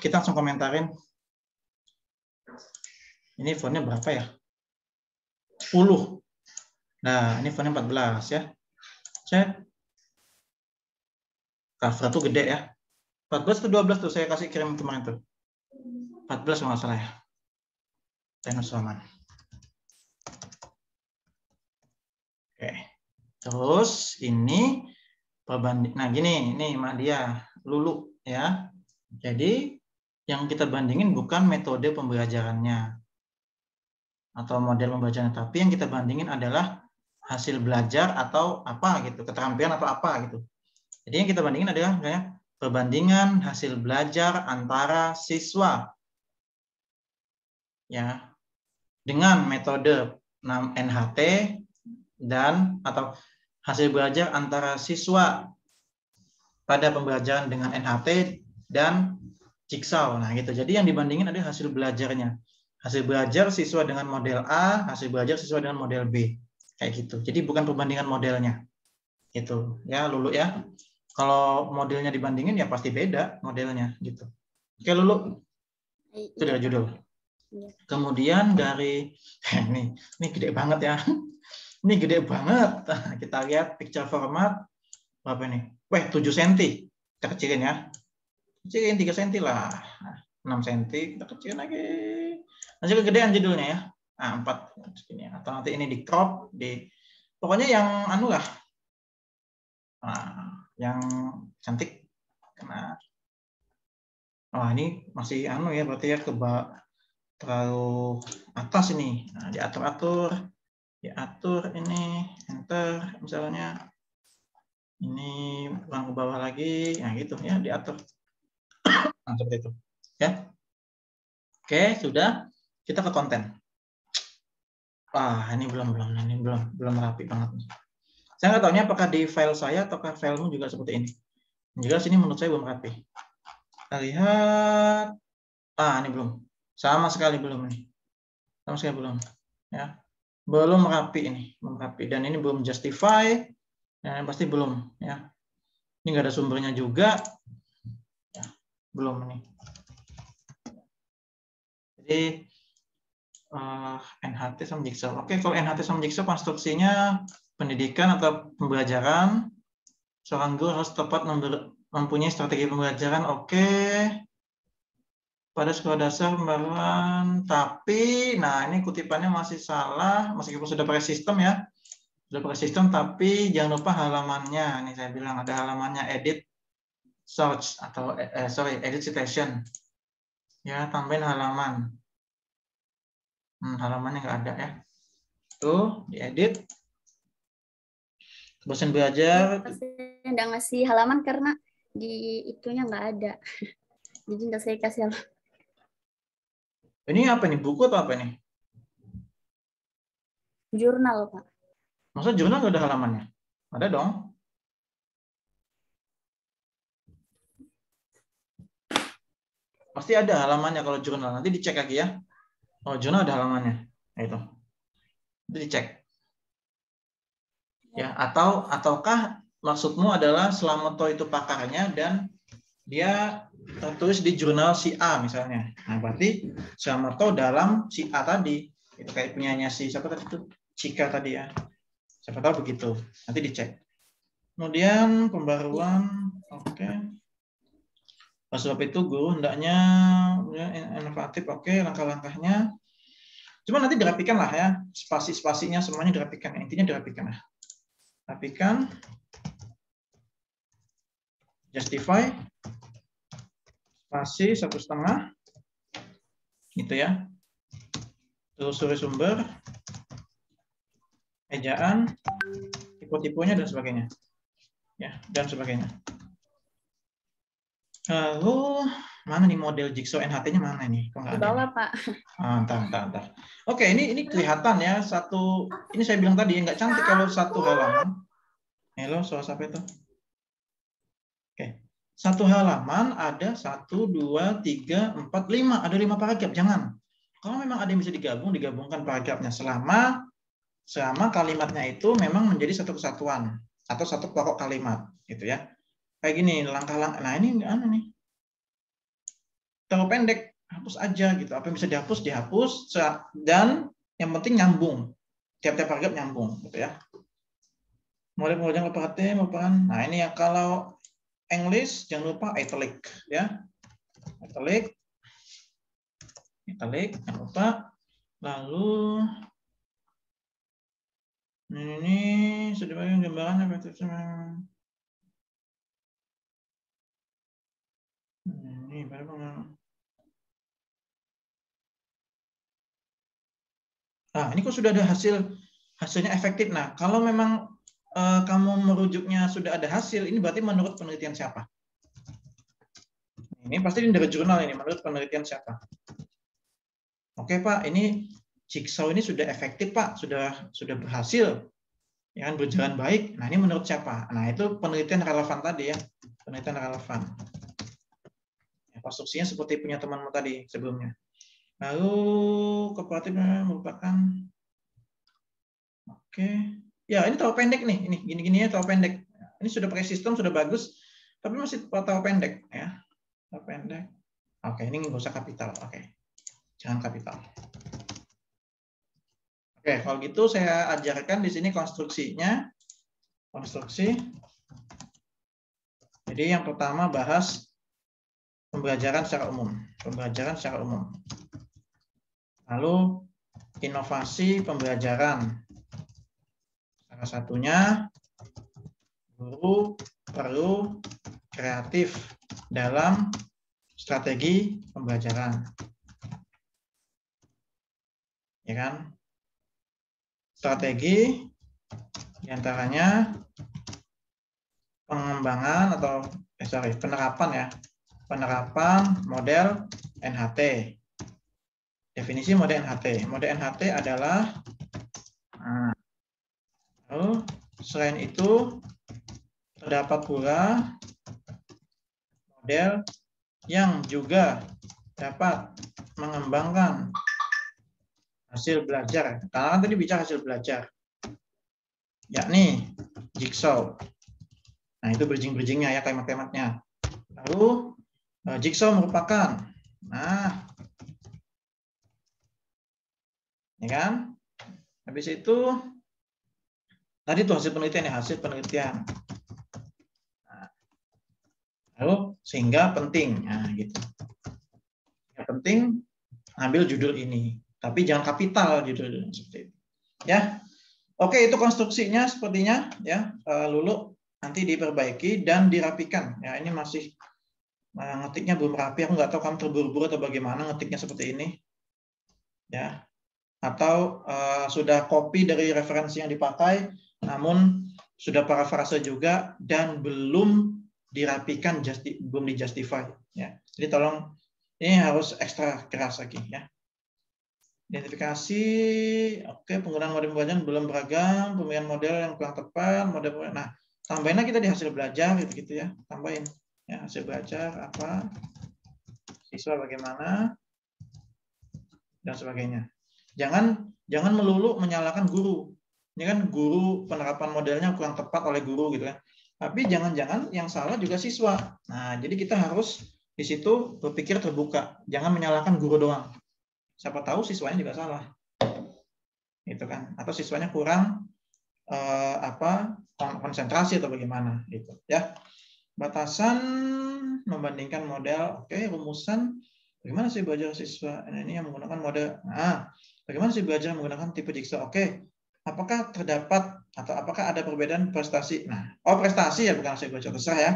Kita langsung komentarin. Ini fontnya berapa ya? 10. Nah, ini fontnya 14 ya. Cek. Cover tuh gede ya. 14 atau 12 tuh saya kasih kirim kemarin tuh. 14 kalau nggak salah ya. Tenus Rahman. Oke. Terus ini perbanding. Nah, gini, ini Mak dia, Lulu ya. Jadi yang kita bandingin bukan metode pembelajarannya atau model pembelajaran, tapi yang kita bandingin adalah hasil belajar atau apa gitu, keterampilan atau apa gitu. Jadi yang kita bandingin adalah kayak perbandingan hasil belajar antara siswa ya dengan metode NHT dan atau hasil belajar antara siswa pada pembelajaran dengan NHT dan Jigsaw. Nah, gitu. Jadi yang dibandingin adalah hasil belajarnya. Hasil belajar siswa dengan model A, hasil belajar siswa dengan model B. Kayak gitu. Jadi bukan perbandingan modelnya. Gitu. Ya, Lulu ya. Kalau modelnya dibandingin ya pasti beda modelnya gitu. Oke, Lulu. Itu dari judul. Kemudian dari ini gede banget ya. Ini gede banget. Kita lihat picture format berapa ini? 7 cm. Kita kecilin ya. Kecilin 3 cm lah. 6 cm kita kecilin lagi. Nanti kegedean judulnya ya. Nah, 4 segini. Atau nanti ini di crop di pokoknya yang anu lah. Nah, yang cantik. Karena ini masih anu ya, berarti ya terlalu atas ini. Nah, diatur-atur. Diatur ini enter misalnya. Ini ulang ke bawah lagi, nah gitu ya, diatur. Nah, seperti itu. Ya. Oke, sudah. Kita ke konten. Wah, ini belum rapi banget nih. Saya nggak tahu ini apakah di file saya ataukah filemu juga seperti ini. Jelas ini menurut saya belum rapi. Kita lihat. Ini belum. Sama sekali belum nih. Sama sekali belum. Ya. Belum rapi ini, belum rapi. Dan ini belum justify. Ya, pasti belum. Ya. Ini nggak ada sumbernya juga. Ya, belum ini. Jadi NHT sama Jigsaw. Oke, kalau NHT sama Jigsaw konstruksinya pendidikan atau pembelajaran. Seorang guru harus tepat mempunyai strategi pembelajaran. Oke. Pada sekolah dasar pembaruan, tapi nah ini kutipannya masih salah meskipun sudah pakai sistem ya. Sudah pakai sistem tapi jangan lupa halamannya. Ini saya bilang ada halamannya edit search atau edit citation. Ya, tambahin halaman. Halamannya nggak ada ya. Tuh, diedit. Bosan belajar. Saya nggak ngasih halaman karena di itunya nggak ada. Jadi nggak saya kasih halaman. Ini apa nih? Buku atau apa nih? Jurnal, Pak. Masa jurnal nggak ada halamannya? Ada dong. Pasti ada halamannya kalau jurnal. Nanti dicek lagi ya. Oh, jurnal ada halamannya. Nah, itu. Nanti dicek. Ya, ataukah maksudmu adalah Slameto itu pakarnya dan dia tertulis di jurnal si A misalnya. Nah, berarti Slameto dalam si A tadi. Itu kayak punyanya si siapa tadi itu? Cika tadi ya. Siapa tahu begitu. Nanti dicek. Kemudian pembaruan, oke. Oleh sebab itu guru hendaknya inovatif, oke, langkah-langkahnya. Cuma nanti dirapikan lah ya, spasi-spasinya semuanya dirapikan. Intinya dirapikan lah. Rapikan, justify, spasi 1,5, gitu ya. Telusuri sumber, ejaan, tipe-tipenya dan sebagainya. Ya, dan sebagainya. Lalu mana nih model jigsaw NHT-nya mana nih? Kok nggak Di ada bawah, nih? Pak. Entar. Oke, ini kelihatan ya satu. Ini saya bilang tadi nggak cantik kalau satu halaman. Halo, soal siapa itu? Oke, satu halaman ada 1, 2, 3, 4, 5. Ada 5 paragraf. Jangan. Kalau memang ada yang bisa digabungkan paragrafnya selama kalimatnya itu memang menjadi satu kesatuan atau satu pokok kalimat, gitu ya. Kayak gini langkah-langkah. Nah ini nggak nih. Terlalu pendek, hapus aja gitu. Apa yang bisa dihapus dan yang penting nyambung. Tiap-tiap paragraf nyambung gitu ya. Mulai pengulangan perhatian merupakan. Nah, ini ya kalau English jangan lupa italic ya. Italic jangan lupa. Lalu ini sudah banyak gambaran efektif. Ini nah, ini kok sudah ada hasilnya efektif. Nah, kalau memang kamu merujuknya sudah ada hasil, ini berarti menurut penelitian siapa? Ini pasti dari jurnal ini, menurut penelitian siapa? Oke, Pak, ini jigsaw ini sudah efektif, Pak, sudah berhasil. Ya kan, berjalan baik. Nah, ini menurut siapa? Nah, itu penelitian relevan tadi ya. Penelitian relevan. Konstruksinya seperti punya temanmu tadi sebelumnya. Lalu kooperatif merupakan oke. Ya, ini terlalu pendek nih. Ini gini-gininya terlalu pendek. Ini sudah pakai sistem sudah bagus, tapi masih terlalu pendek ya. Terlalu pendek. Oke, ini nggak usah kapital. Oke. Jangan kapital. Oke, kalau gitu saya ajarkan di sini konstruksinya. Konstruksi. Jadi yang pertama bahas pembelajaran secara umum. Pembelajaran secara umum. Lalu inovasi pembelajaran. Salah satunya guru perlu kreatif dalam strategi pembelajaran. Ya kan? Strategi diantaranya pengembangan atau penerapan ya. Penerapan model NHT. Definisi model NHT. Model NHT adalah selain itu terdapat pula model yang juga dapat mengembangkan hasil belajar. Karena tadi bicara hasil belajar, yakni jigsaw. Nah, itu bridging-bridgingnya ya, kalimat-kalimatnya. Lalu jigsaw merupakan, nah, ya kan? Habis itu tadi tuh hasil penelitian ya, hasil penelitian. Nah, lalu sehingga penting, nah gitu. Yang penting ambil judul ini, tapi jangan kapital judul seperti itu. Ya, oke, itu konstruksinya sepertinya ya. Lulu nanti diperbaiki dan dirapikan. Ya, ini masih ngetiknya belum rapi. Aku nggak tahu kamu terburu-buru atau bagaimana ngetiknya seperti ini. Ya, atau sudah copy dari referensi yang dipakai, namun sudah parafrase juga dan belum dirapikan, belum dijustify. Ya, jadi tolong ini harus ekstra keras lagi ya. Identifikasi, oke, penggunaan model pembelajaran belum beragam, pemilihan model yang kurang tepat, model. Nah, tambahin lagi tadi hasil belajar gitu ya, tambahin ya hasil belajar apa, siswa bagaimana dan sebagainya. Jangan melulu menyalahkan guru. Ini kan guru penerapan modelnya kurang tepat oleh guru gitu kan. Tapi jangan-jangan yang salah juga siswa. Nah, jadi kita harus di situ berpikir terbuka, jangan menyalahkan guru doang. Siapa tahu siswanya juga salah, gitu kan? Atau siswanya kurang konsentrasi atau bagaimana, gitu ya. Batasan membandingkan model, oke, rumusan. Bagaimana sih belajar siswa ini yang menggunakan model? Nah, bagaimana sih belajar menggunakan tipe jigsaw? Oke, apakah terdapat atau apakah ada perbedaan prestasi? Nah, prestasi ya, bukan hasil belajar besar ya.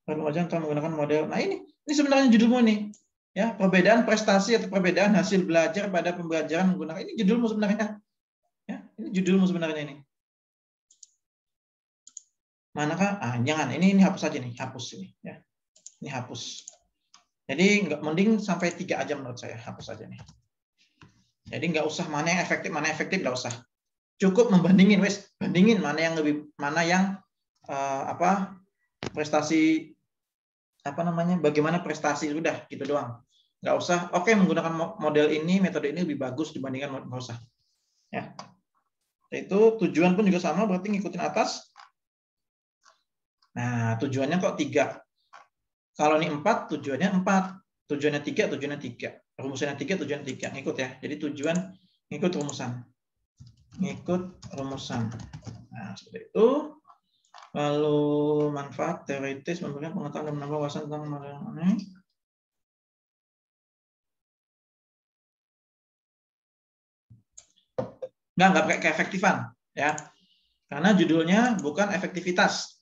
Belajar menggunakan model. Nah, ini sebenarnya judulmu nih. Ya, perbedaan prestasi atau perbedaan hasil belajar pada pembelajaran menggunakan, ini judulmu sebenarnya. Ya, ini judulmu sebenarnya ini. Manakah? Jangan, ini hapus aja nih, hapus ini ya. Ini hapus. Jadi mending sampai 3 aja menurut saya, hapus aja nih. Jadi nggak usah mana yang efektif nggak usah. Cukup membandingin, wes, bandingin mana yang lebih, mana yang prestasi bagaimana prestasi, udah gitu doang. Nggak usah, oke, menggunakan model ini, metode ini lebih bagus dibandingkan, nggak usah. Ya. Itu tujuan pun juga sama, berarti ngikutin atas. Nah, tujuannya kok 3. Kalau ini 4, tujuannya 4. Tujuannya 3, tujuannya 3. Rumusannya 3, tujuannya 3. Ngikut ya. Jadi tujuan ngikut rumusan. Ngikut rumusan. Nah, seperti itu. Lalu manfaat teoritis memberikan pengetahuan dan menambah wawasan tentang model ini. Nggak pakai keefektifan ya. Karena judulnya bukan efektivitas.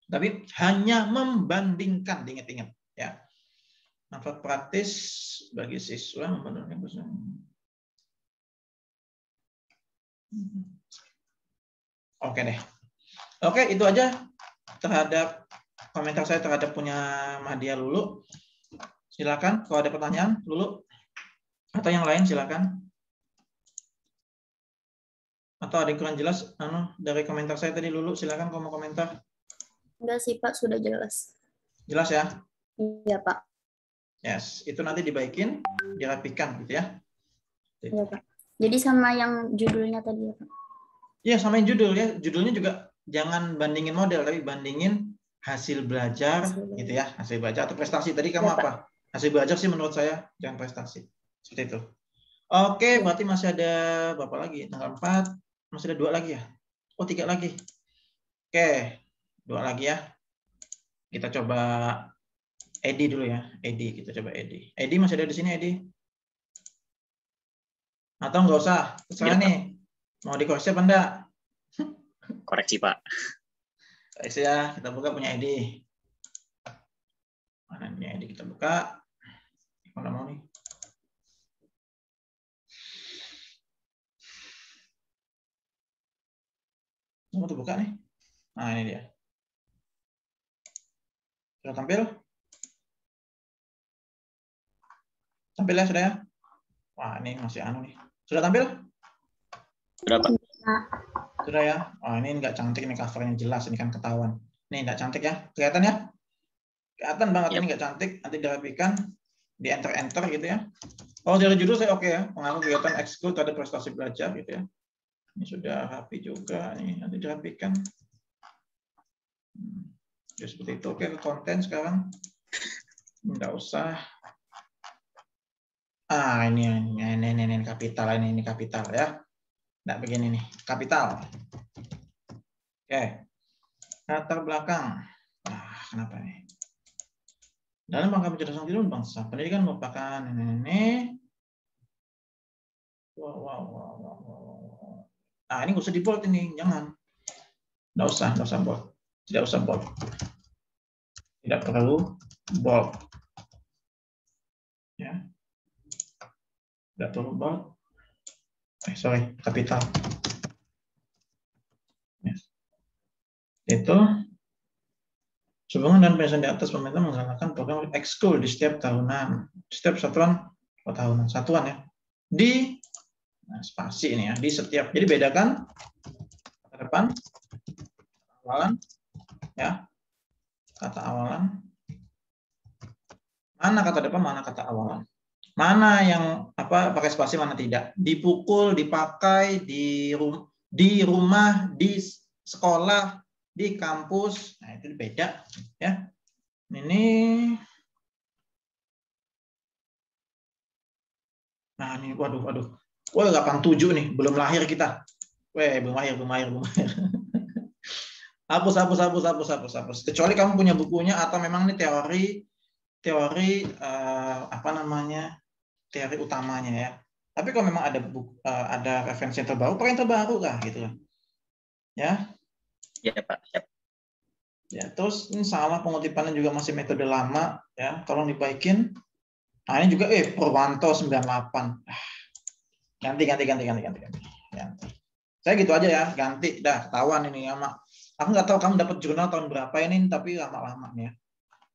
Tapi hanya membandingkan, diingat-ingat ya. Manfaat praktis bagi siswa membandingkan. Oke deh. Oke, itu aja terhadap komentar saya terhadap punya Mahdia Lulu. Silakan kalau ada pertanyaan, Lulu. Atau yang lain silakan. Atau ada yang kurang jelas dari komentar saya tadi, Lulu, silakan kalau mau komentar. Enggak sih Pak, sudah jelas. Jelas ya? Iya Pak. Yes, itu nanti dibaikin, dirapikan gitu ya. Iya Pak. Jadi sama yang judulnya tadi ya Pak. Iya, samain judul ya. Judulnya juga jangan bandingin model, tapi bandingin hasil belajar gitu ya. Hasil belajar atau prestasi. Tadi kamu ya, apa? Hasil belajar sih menurut saya, jangan prestasi. Seperti itu. Oke, berarti masih ada berapa lagi? Tanggal 4, masih ada 2 lagi ya? 3 lagi. Oke, 2 lagi ya. Kita coba Edi dulu ya. Edi, kita coba Edi. Edi masih ada di sini, Edi? Atau nggak usah? Terserah nih. Mau dikoreksi apa enggak? Koreksi, Pak. Koreksi ya. Kita buka punya Edi. Mana punya Edi? Kita buka. Mana mau nih? Mau tuh buka nih. Nah, ini dia. Sudah tampil? Tampil ya, sudah ya? Wah, ini masih anu nih. Sudah tampil? Sudah, Pak. Sudah ya? Oh, ini nggak cantik nih, covernya jelas, ini kan ketahuan. Nih nggak cantik ya? Kelihatan ya? Kelihatan banget ini nggak cantik, nanti dirapikan, di enter gitu ya. Oh, dari judul saya oke ya, pengaruh kegiatan ekskul terhadap prestasi belajar gitu ya. Ini sudah rapi juga, nih nanti dirapikan. Ya, seperti itu. Oke, ke konten sekarang. Nggak usah. Ini kapital, ini kapital ya. Nggak begini nih, kapital. Oke, latar belakang. Kenapa nih? Dalam rangka mencerdaskan kehidupan bangsa, pendidikan merupakan ini. Wow. Ini nggak usah di bold ini, jangan. Nggak usah bold. Tidak usah bold. Tidak perlu bold. Ya. Tidak perlu bold. Kapital. Yes. Itu sehubungan dan penjelasan di atas, pemerintah menggunakan program ekskul di setiap tahunan, setiap satuan ya, di spasi ini ya, di setiap. Jadi bedakan kata depan, awalan, ya, kata awalan. Mana kata depan, mana kata awalan. Mana yang pakai spasi, mana tidak. Dipukul, dipakai di rumah, di sekolah, di kampus. Nah, itu beda ya. Ini waduh. Wah, 87 nih, belum lahir kita. Belum lahir. Hapus. Kecuali kamu punya bukunya atau memang ini teori teori utamanya ya. Tapi kalau memang ada referensi yang terbaru, pakai yang terbaru lah gitu kan. Ya. Ya, Pak. Ya, terus ini salah pengutipannya juga masih metode lama ya. Tolong dibaikin. Nah, ini juga Purwanto 98. Ganti. Saya gitu aja ya, ganti. Dah ketahuan ini ya, Mak. Aku nggak tahu kamu dapat jurnal tahun berapa ini, tapi lama-lama nih ya.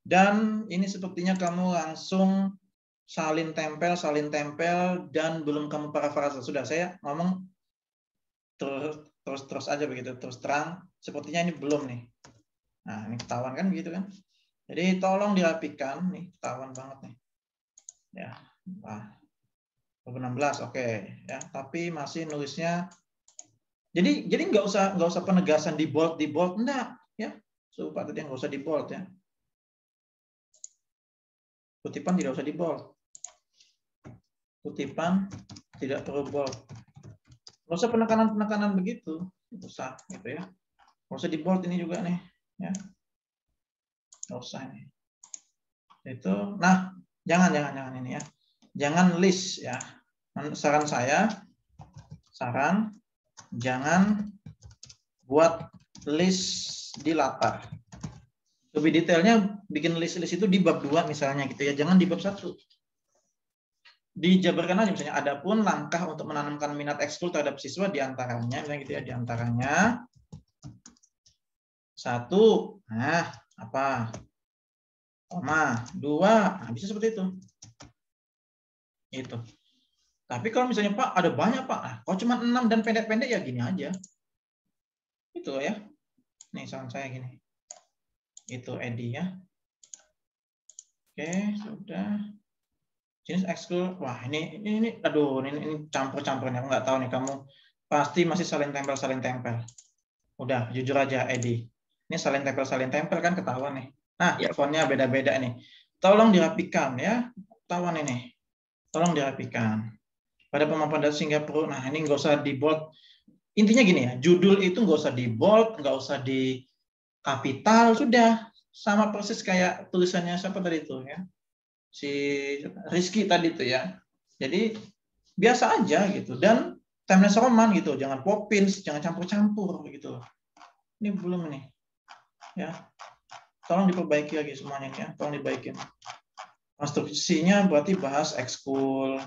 Dan ini sepertinya kamu langsung salin tempel dan belum kamu parafrase. Sudah saya ngomong terus aja begitu, terus terang. Sepertinya ini belum nih. Nah, ini ketahuan kan begitu kan? Jadi tolong dirapikan nih, ketahuan banget nih. Ya. 2016 oke ya, tapi masih nulisnya. Jadi nggak usah penegasan di bold enggak ya. Supaya tadi nggak usah di bold ya. Kutipan tidak usah di bold. Kutipan tidak perlu bold. Nggak usah penekanan begitu. Nggak usah gitu ya. Nggak usah di bold ini juga nih ya. Nggak usah ini. Itu. Nah, jangan ini ya. Jangan list ya. Saran saya, jangan buat list di latar. Lebih detailnya bikin list itu di bab 2 misalnya gitu ya, jangan di bab 1. Dijabarkan aja misalnya, adapun langkah untuk menanamkan minat ekskul terhadap siswa diantaranya, misalnya gitu ya, diantaranya 1, apa? 2, bisa seperti itu. Itu. Tapi kalau misalnya Pak ada banyak Pak, kalau cuma 6 dan pendek-pendek ya gini aja. Itu ya. Nih saran saya gini. Itu Edi ya. Oke, sudah. Jenis ekskul. Wah, ini aduh, ini campur-campurin. Aku nggak tahu nih, kamu pasti masih saling tempel. Udah, jujur aja Edi. Ini saling tempel kan ketahuan nih. Nah, Ya. fontnya beda-beda nih. Tolong dirapikan ya. Ketahuan ini. Tolong dirapikan. Pada pemaparan data sehingga perlu, nah ini nggak usah di bold. Intinya gini ya, judul itu nggak usah di bold, nggak usah di kapital, sudah sama persis kayak tulisannya siapa tadi itu ya, si Rizky tadi itu ya. Jadi biasa aja gitu, dan timeless roman gitu, jangan Poppins, jangan campur-campur gitu. Ini belum nih, ya. Tolong diperbaiki lagi semuanya ya, tolong dibaikin. Konstruksinya berarti bahas ekskul.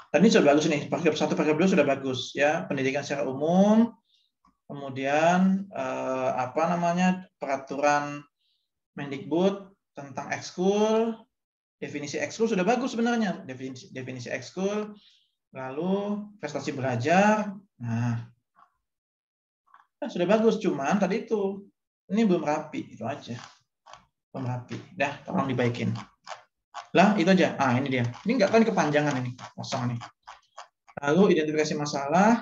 Tadi sudah bagus nih, paragraf 1, paragraf 2 sudah bagus ya, pendidikan secara umum, kemudian peraturan Mendikbud tentang ekskul. Definisi ekskul sudah bagus sebenarnya. Definisi ekskul, lalu prestasi belajar. Nah, sudah bagus. Cuman tadi itu, ini belum rapi. Itu aja. Belum rapi. Dah, tolong dibaikin. Lah, itu aja. Ini dia. Ini nggak tahu ini kepanjangan ini. Kosong nih. Lalu identifikasi masalah.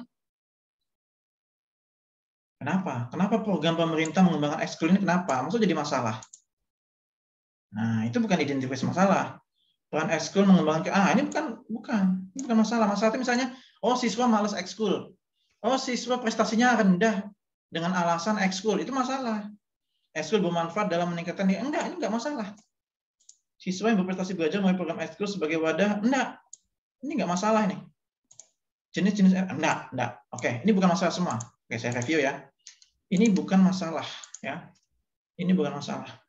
Kenapa? Kenapa program pemerintah mengembangkan ekskul ini? Kenapa? Maksudnya jadi masalah? Nah, itu bukan identifikasi masalah. Peran ekskul mengembangkan, ini bukan masalah. Masalah itu misalnya, siswa malas ekskul. Siswa prestasinya rendah dengan alasan ekskul. Itu masalah. Ekskul bermanfaat dalam meningkatkan ini enggak masalah. Siswa yang berprestasi belajar melalui program ekskul sebagai wadah, enggak. Ini enggak masalah ini. Jenis-jenis enggak. Oke, ini bukan masalah semua. Oke, saya review ya. Ini bukan masalah ya. Ini bukan masalah.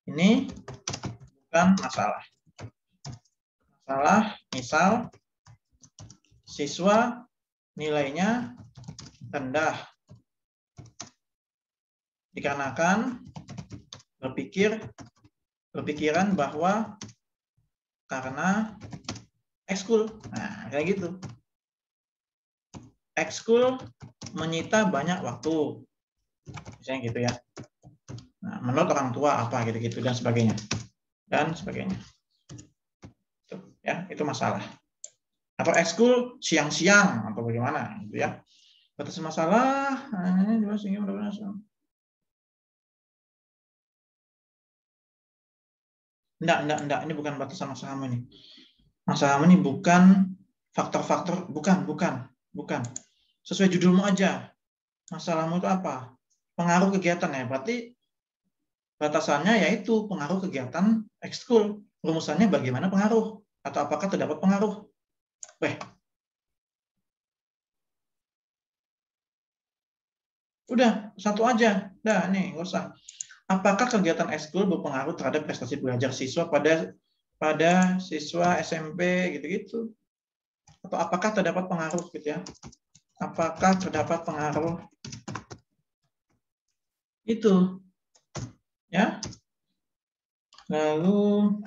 Ini bukan masalah. Masalah misal siswa nilainya rendah dikarenakan berpikiran bahwa karena ekskul. Nah, kayak gitu. Ekskul menyita banyak waktu. Misalnya gitu ya. Nah, menurut orang tua apa gitu-gitu dan sebagainya. Itu, ya, itu masalah. Atau ekskul siang-siang atau bagaimana gitu ya. Batasan masalah, Enggak, ini bukan batasan masalah ini. Masalah ini bukan faktor-faktor, bukan. Sesuai judulmu aja. Masalahmu itu apa? Pengaruh kegiatan ya. Berarti batasannya yaitu pengaruh kegiatan ekskul. Rumusannya bagaimana pengaruh? Atau apakah terdapat pengaruh? Udah, satu aja. Dah, nih, nggak usah. Apakah kegiatan ekskul berpengaruh terhadap prestasi belajar siswa pada siswa SMP gitu-gitu? Atau apakah terdapat pengaruh gitu ya? Apakah terdapat pengaruh itu? Ya. Lalu,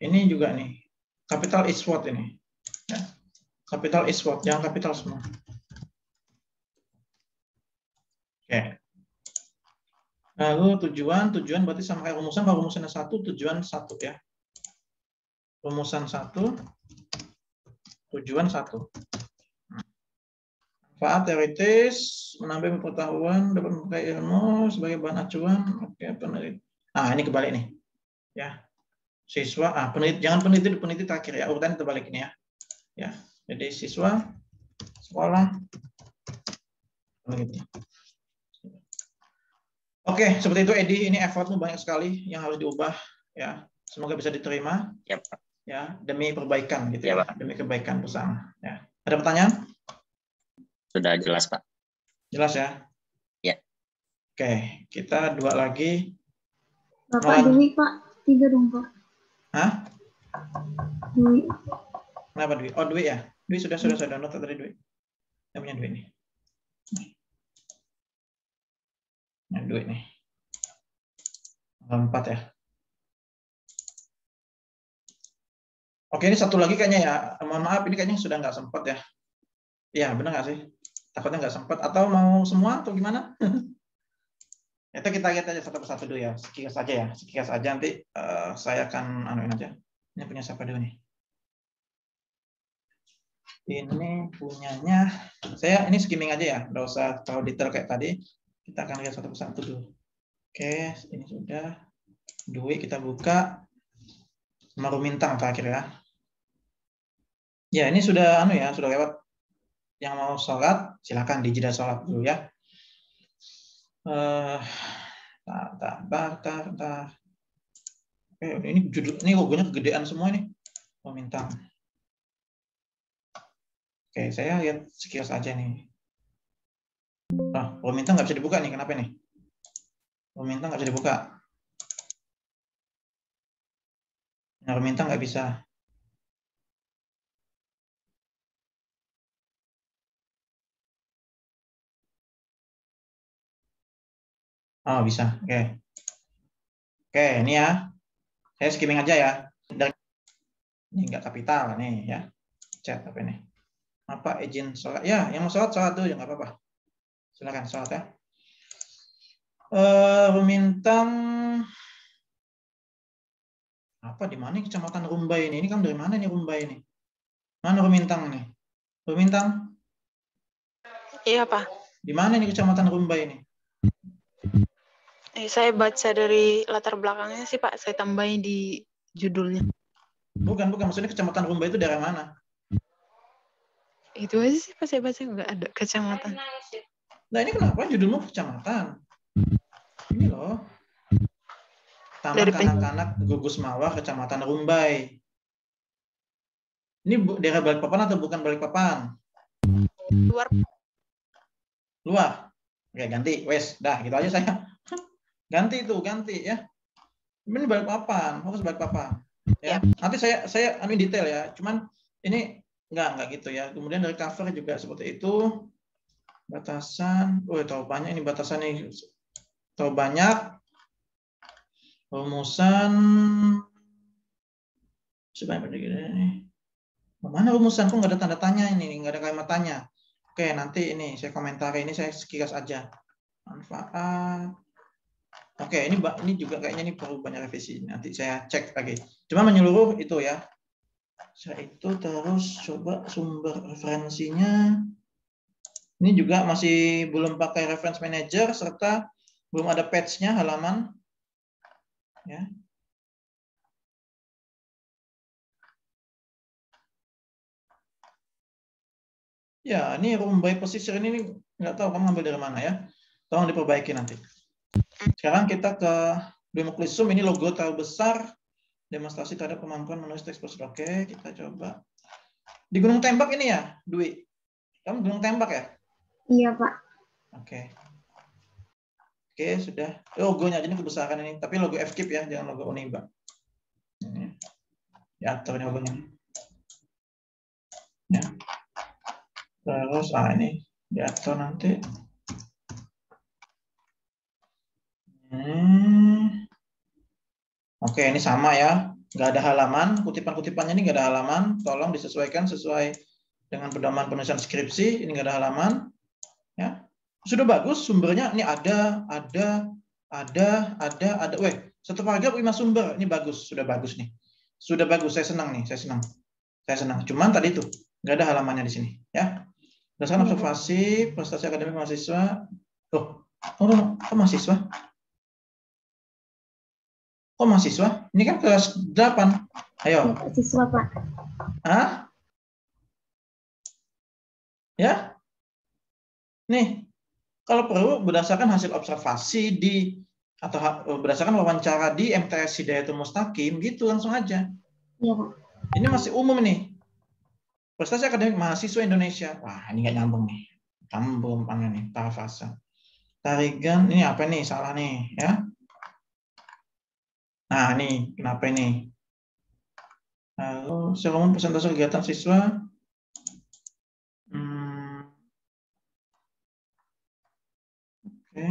ini juga nih. Capital is what ini. Ya. Capital is what, jangan capital semua. Oke. Lalu tujuan berarti sama kayak rumusan. Kalau rumusan satu, tujuan satu ya. Rumusan satu, tujuan satu. Manfaat teoritis, menambah pengetahuan, dapat memperkaya ilmu sebagai bahan acuan. Oke, peneliti. Ini kebalik nih. Ya. Siswa, jangan peneliti terakhir ya. Urutan terbalik ini ya. Ya. Jadi siswa, sekolah, peneliti. Oke, seperti itu Edi. Ini effortmu banyak sekali yang harus diubah ya. Semoga bisa diterima. Ya, Pak. Ya, demi perbaikan gitu Ya, ya. Pak. Demi kebaikan bersama. Ya. Ada pertanyaan? Sudah jelas, Pak. Jelas ya? Ya. Oke, kita dua lagi. Bapak Dwi, Pak. 3 dong, Pak. Hah? Dwi. Kenapa Dwi? Oh, Dwi ya? Dwi sudah download tadi Dwi. Yang punya Dwi nih. Yang Dwi nih. 4 ya. Oke, ini satu lagi kayaknya ya. Mohon maaf, ini kayaknya sudah nggak sempat ya. Iya, benar nggak sih? Takutnya nggak sempat. Atau mau semua atau gimana? Itu kita lihat aja satu persatu dulu ya. Sekilas aja ya. Sekilas aja nanti saya akan anuin aja. Ini punya siapa dulu nih? Ini punyanya saya. Ini skimming aja ya. Nggak usah terlalu detail kayak tadi. Kita akan lihat satu persatu dulu. Oke, ini sudah. Dwi kita buka. Marumintang terakhir ya. Ya, ini sudah sudah lewat. Yang mau sholat, silakan di jeda sholat dulu ya. Ini judul, ini logonya kegedean semua nih. Marumintang. Oke, saya lihat sekilas aja nih. Marumintang nggak bisa dibuka nih, kenapa nih? Marumintang nggak bisa dibuka. Marumintang nggak bisa. Oh, bisa. Oke. Oke, ini ya. Saya skimming aja ya. Ini enggak kapital nih ya. Chat apa ini? Apa izin sholat? Ya, yang mau sholat dulu ya nggak apa-apa. Silakan sholat ya. Rumintang apa di mana Kecamatan Rumbai ini? Ini kan dari mana nih Rumbai ini? Mana Rumintang ini? Rumintang? Iya, Pak. Di mana nih Kecamatan Rumbai ini? Saya baca dari latar belakangnya sih, Pak. Saya tambahin di judulnya. Bukan, maksudnya Kecamatan Rumbai itu daerah mana? Itu aja sih, Pak. Saya baca nggak ada kecamatan. Nah, ini kenapa judulmu kecamatan? Ini loh. Taman Dari Kanak-kanak Gugus Mawar, Kecamatan Rumbai. Ini daerah Balikpapan atau bukan Balikpapan? luar. Luar. Oke, ganti. Wes, dah gitu aja saya. Ganti ya. Ini Balikpapan, fokus Balikpapan. Ya. Nanti saya detail ya. Cuman ini enggak gitu ya. Kemudian dari cover juga seperti itu. Batasan, tahu banyak ini batasan ini. Tahu banyak. Rumusan sebanyak ini. Mana rumusan? Kok nggak ada tanda tanya ini? Nggak ada kalimat tanya. Oke, nanti ini saya komentari. Ini saya sekilas aja. Manfaat. Oke, ini juga kayaknya ini perlu banyak revisi. Nanti saya cek lagi. Cuma menyeluruh itu ya. Saya itu terus coba sumber referensinya. Ini juga masih belum pakai reference manager serta belum ada page-nya halaman. Ya. Ya, ini Rumbai Pesisir ini nggak tahu kamu ambil dari mana ya. Tolong diperbaiki nanti. Sekarang kita ke Demoklisum, ini logo terlalu besar. Demonstrasi terhadap kemampuan menulis teks prosedur. Oke, kita coba. Di Gunung Tembak ini ya, Dwi? Kamu Gunung Tembak ya? Iya, Pak. Oke. Oke, sudah. Logonya aja ini kebesaran ini. Tapi logo FKIP ya, jangan logo Uniba. Ini. Diatur ini logonya. Ya. Terus, ini diatur nanti. Oke, ini sama ya. Nggak ada halaman. Kutipan-kutipannya ini nggak ada halaman. Tolong disesuaikan sesuai dengan pedoman penulisan skripsi. Ini nggak ada halaman. Ya. Sudah bagus sumbernya. Ini ada. Weh, satu paragraf 5 sumber. Ini bagus. Sudah bagus nih. Sudah bagus. Saya senang nih. Saya senang. Cuman tadi itu nggak ada halamannya di sini. Ya. Berdasarkan observasi prestasi akademik mahasiswa. Kok mahasiswa? Kok mahasiswa? Ini kan kelas 8. Ayo. Siswa, Pak. Hah? Ya? Nih, kalau perlu berdasarkan hasil observasi atau berdasarkan wawancara di MTS Hidayatul Mustaqim, gitu langsung aja. Iya, Pak. Ini masih umum nih. Prestasi akademik mahasiswa Indonesia. Wah, ini nggak nyambung nih. Kamu belum panggil nih, parafasa. Tarigan, ini apa nih? Salah nih, ya. Nah, ini kenapa ini? Lalu, seluruh persentase kegiatan siswa. Oke.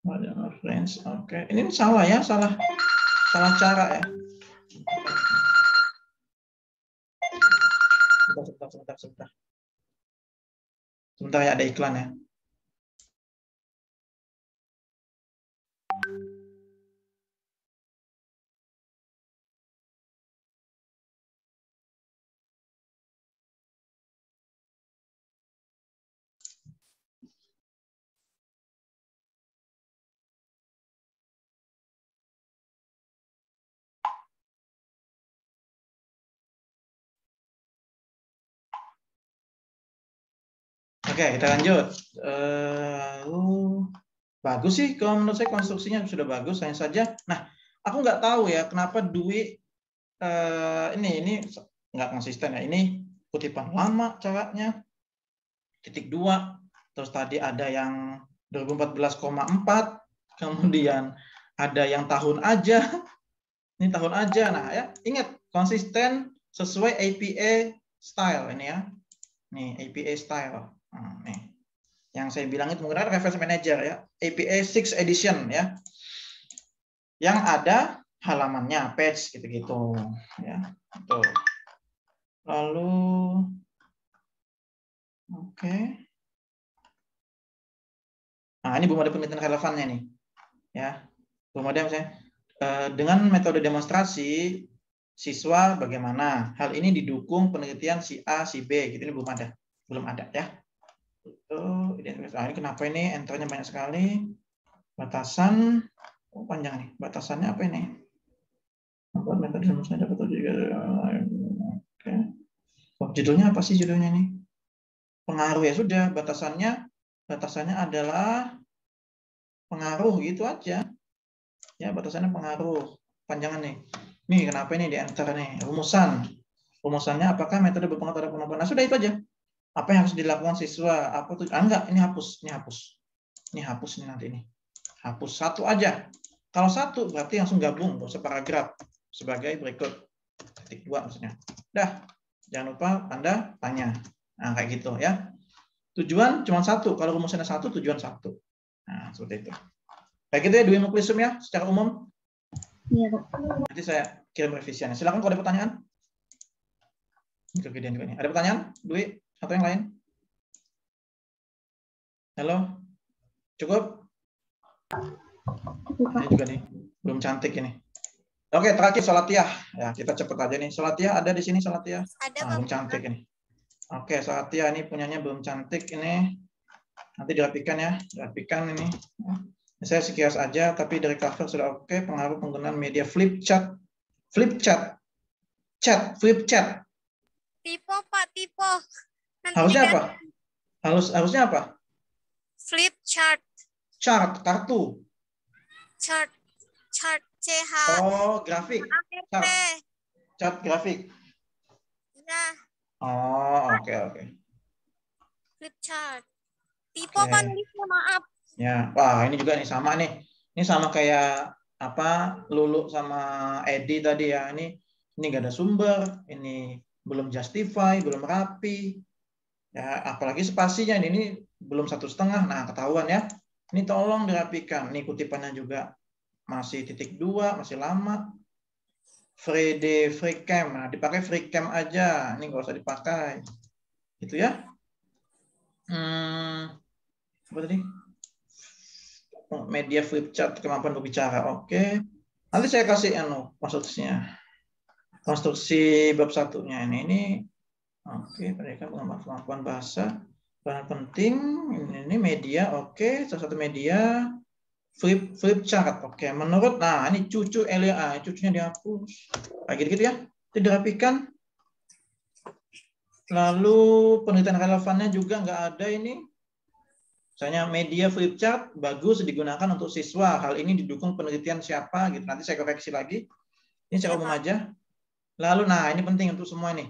Ada reference. Oke. Ini salah ya, salah cara ya. Sebentar. Sebentar ya, ada iklan ya. Oke, kita lanjut. Bagus sih, kalau menurut saya konstruksinya sudah bagus, hanya saja. Nah, aku nggak tahu ya kenapa Dwi ini nggak konsisten ya. Ini kutipan lama caranya, .2, terus tadi ada yang 2014,4, kemudian ada yang tahun aja. Ini tahun aja. Nah, ya ingat konsisten sesuai APA style ini ya. Nih APA style. Nih. Yang saya bilang itu menggunakan reference manager ya. APA 6 edition ya. yang ada halamannya, page gitu-gitu. Ya, tuh. Lalu, oke. Nah, ini belum ada penelitian relevannya nih. Ya, belum ada misalnya. Dengan metode demonstrasi, siswa bagaimana? Hal ini didukung penelitian si A, si B. Gitu, ini belum ada ya. Ini kenapa ini enternya banyak sekali? Batasan, panjang nih. Batasannya apa ini? Metode demonstrasi dapat juga. Oke. Judulnya apa sih judulnya nih? Pengaruh ya sudah. Batasannya adalah pengaruh gitu aja. Ya, batasannya pengaruh. Panjangan nih. Nih, kenapa ini di enter nih? Rumusannya apakah metode berpengaruh terhadap kemampuan? Nah, sudah itu aja. Apa yang harus dilakukan siswa? Apa tuh? Enggak, ini hapus. Ini hapus nih nanti ini. Hapus satu aja. Kalau satu berarti langsung gabung, nggak usah paragraf. Sebagai berikut. Titik 2 maksudnya. Dah. Jangan lupa Anda tanya. Nah, kayak gitu ya. Tujuan cuma satu. Kalau rumusnya satu, tujuan satu. Nah, seperti itu. Kayak gitu ya, Dwi Muklisum ya, secara umum. Iya, Pak. Nanti saya kirim revisiannya. Silakan kalau ada pertanyaan. Kegedean juga nih. Ada pertanyaan, Dwi? Atau yang lain? Halo? Cukup? Ini juga nih, belum cantik ini. Oke, terakhir Salatiyah. Ya, kita cepet aja nih. Salatiyah ada di sini Salatiyah? Ada, belum cantik ini. Oke, Salatiyah ini punyanya belum cantik ini. Nanti dirapikan ya, dirapikan ini. Saya sekilas aja, tapi dari cover sudah oke. Pengaruh penggunaan media flip chat. Flip chat. Flip chat. Tipe, Pak, tipe. Nanti Harusnya diganti. apa? Harusnya apa? Flip chart. Chart, kartu. Chart CH. Oh, grafik. ART. Chart grafik. Ya, Oh, oke. flip chart. Tipe Oke. Pak nulisnya, maaf. Ya, wah ini juga nih sama nih. Ini sama kayak apa Lulu sama Edi tadi ya. Ini nggak ada sumber, ini belum justify, belum rapi. Ya, apalagi spasinya ini belum 1,5. Nah, ketahuan ya. Ini tolong dirapikan. Ini kutipannya juga masih .2, masih lama. Free cam. Nah, dipakai free cam aja. Ini nggak usah dipakai. Gitu ya. Apa tadi? Media flip chart, kemampuan berbicara. Oke. Nanti saya kasih konstruksinya. Konstruksi bab 1-nya ini. Oke, pendidikan kemampuan bahasa. Bahan penting ini media. Oke, salah satu media flip chart. Oke, menurut ini cucu Elia, cucunya dihapus. Kayak gitu ya. Itu dirapikan. Lalu penelitian relevannya juga nggak ada ini. Misalnya media flip chart bagus digunakan untuk siswa. Hal ini didukung penelitian siapa gitu. Nanti saya koreksi lagi. Ini secara umum aja. Lalu ini penting untuk semua ini.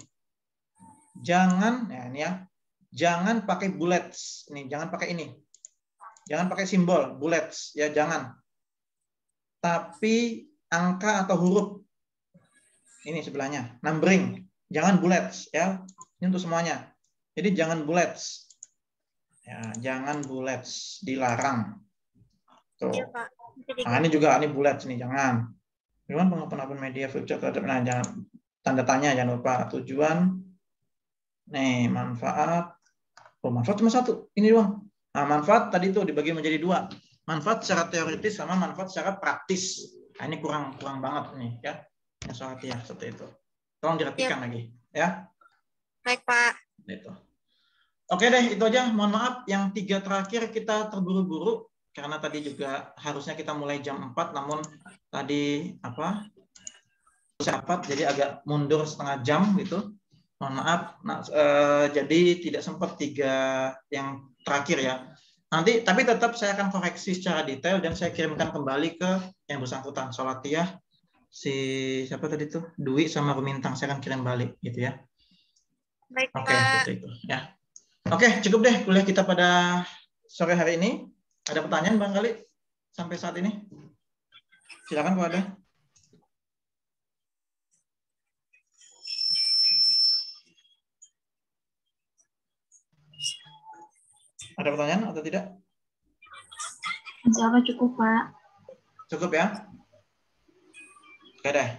Jangan jangan pakai bullets. Ini jangan pakai ini. Jangan pakai simbol bullets ya, jangan. Tapi angka atau huruf. Ini sebelahnya, numbering. Jangan bullets ya. Ini untuk semuanya. Jadi jangan bullets. Ya, jangan bullets, dilarang. Tuh. Iya, Pak. Ini juga ini bullets nih, jangan. Tujuan pengembangan media flip chart terhadap jangan tanda tanya, jangan lupa tujuan. Nih, manfaat. Oh, manfaat cuma satu. Ini doang. Nah, manfaat tadi tuh dibagi menjadi 2. Manfaat secara teoritis sama manfaat secara praktis. Nah, ini kurang banget nih ya. Yang soal ya seperti itu. Tolong dirapikan lagi, ya. Baik, Pak. Itu. Oke deh, itu aja. Mohon maaf, yang 3 terakhir kita terburu-buru karena tadi juga harusnya kita mulai jam 4, namun tadi rapat jadi agak mundur setengah jam gitu. Mohon maaf. Jadi tidak sempat 3 yang terakhir ya. Nanti, tapi tetap saya akan koreksi secara detail dan saya kirimkan kembali ke yang bersangkutan. Salatiyah, siapa tadi tuh? Dwi sama Rumintang, saya akan kirim balik gitu ya. Baik, Oke, Pak. seperti itu ya. Oke, cukup deh kuliah kita pada sore hari ini. Ada pertanyaan barangkali sampai saat ini? Silakan kalau ada. Ada pertanyaan atau tidak? Insya Allah cukup, Pak. Cukup ya? Oke deh.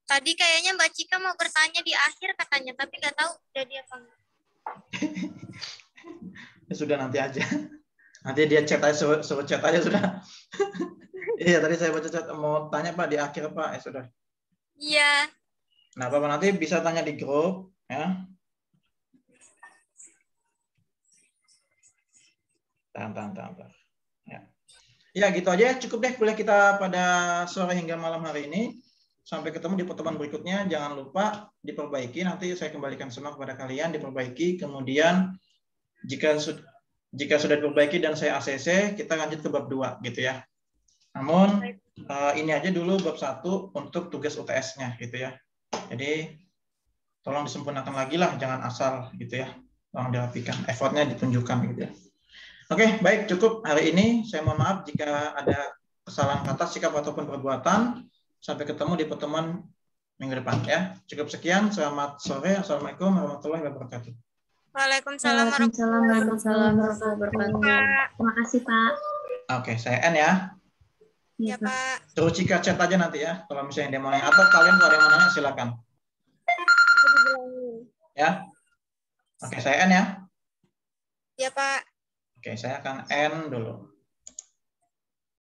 Tadi kayaknya Mbak Cika mau bertanya di akhir katanya, tapi nggak tahu jadi apa enggak. Ya sudah nanti aja. Nanti dia chat aja, suruh chat aja sudah. Iya, tadi saya baca chat mau tanya Pak di akhir Pak. Ya sudah. Iya. Nah, Bapak nanti bisa tanya di grup ya. Tahan. Ya. Ya, gitu aja. Cukup deh kuliah kita pada sore hingga malam hari ini. Sampai ketemu di pertemuan berikutnya. Jangan lupa diperbaiki. Nanti saya kembalikan semua kepada kalian, diperbaiki. Kemudian jika sudah diperbaiki dan saya ACC, kita lanjut ke bab 2 gitu ya. Namun ini aja dulu bab 1 untuk tugas UTS-nya gitu ya. Jadi tolong disempurnakan lagi lah, jangan asal gitu ya. Tolong dirapikan, effortnya ditunjukkan gitu ya. Oke, baik, cukup hari ini. Saya mohon maaf jika ada kesalahan kata, sikap ataupun perbuatan. Sampai ketemu di pertemuan minggu depan ya. Cukup sekian. Selamat sore. Assalamualaikum warahmatullahi wabarakatuh. Waalaikumsalam Waalaikumsalam warahmatullahi wabarakatuh. Terima kasih, Pak. Oke, saya N ya. Ya Pak. Terus Cika chat aja nanti ya. Kalau misalnya dia mau nanya. Atau kalian kalau ada yang mau nanya silakan. Ya. Oke, saya N ya. Ya Pak. Oke, saya akan N dulu.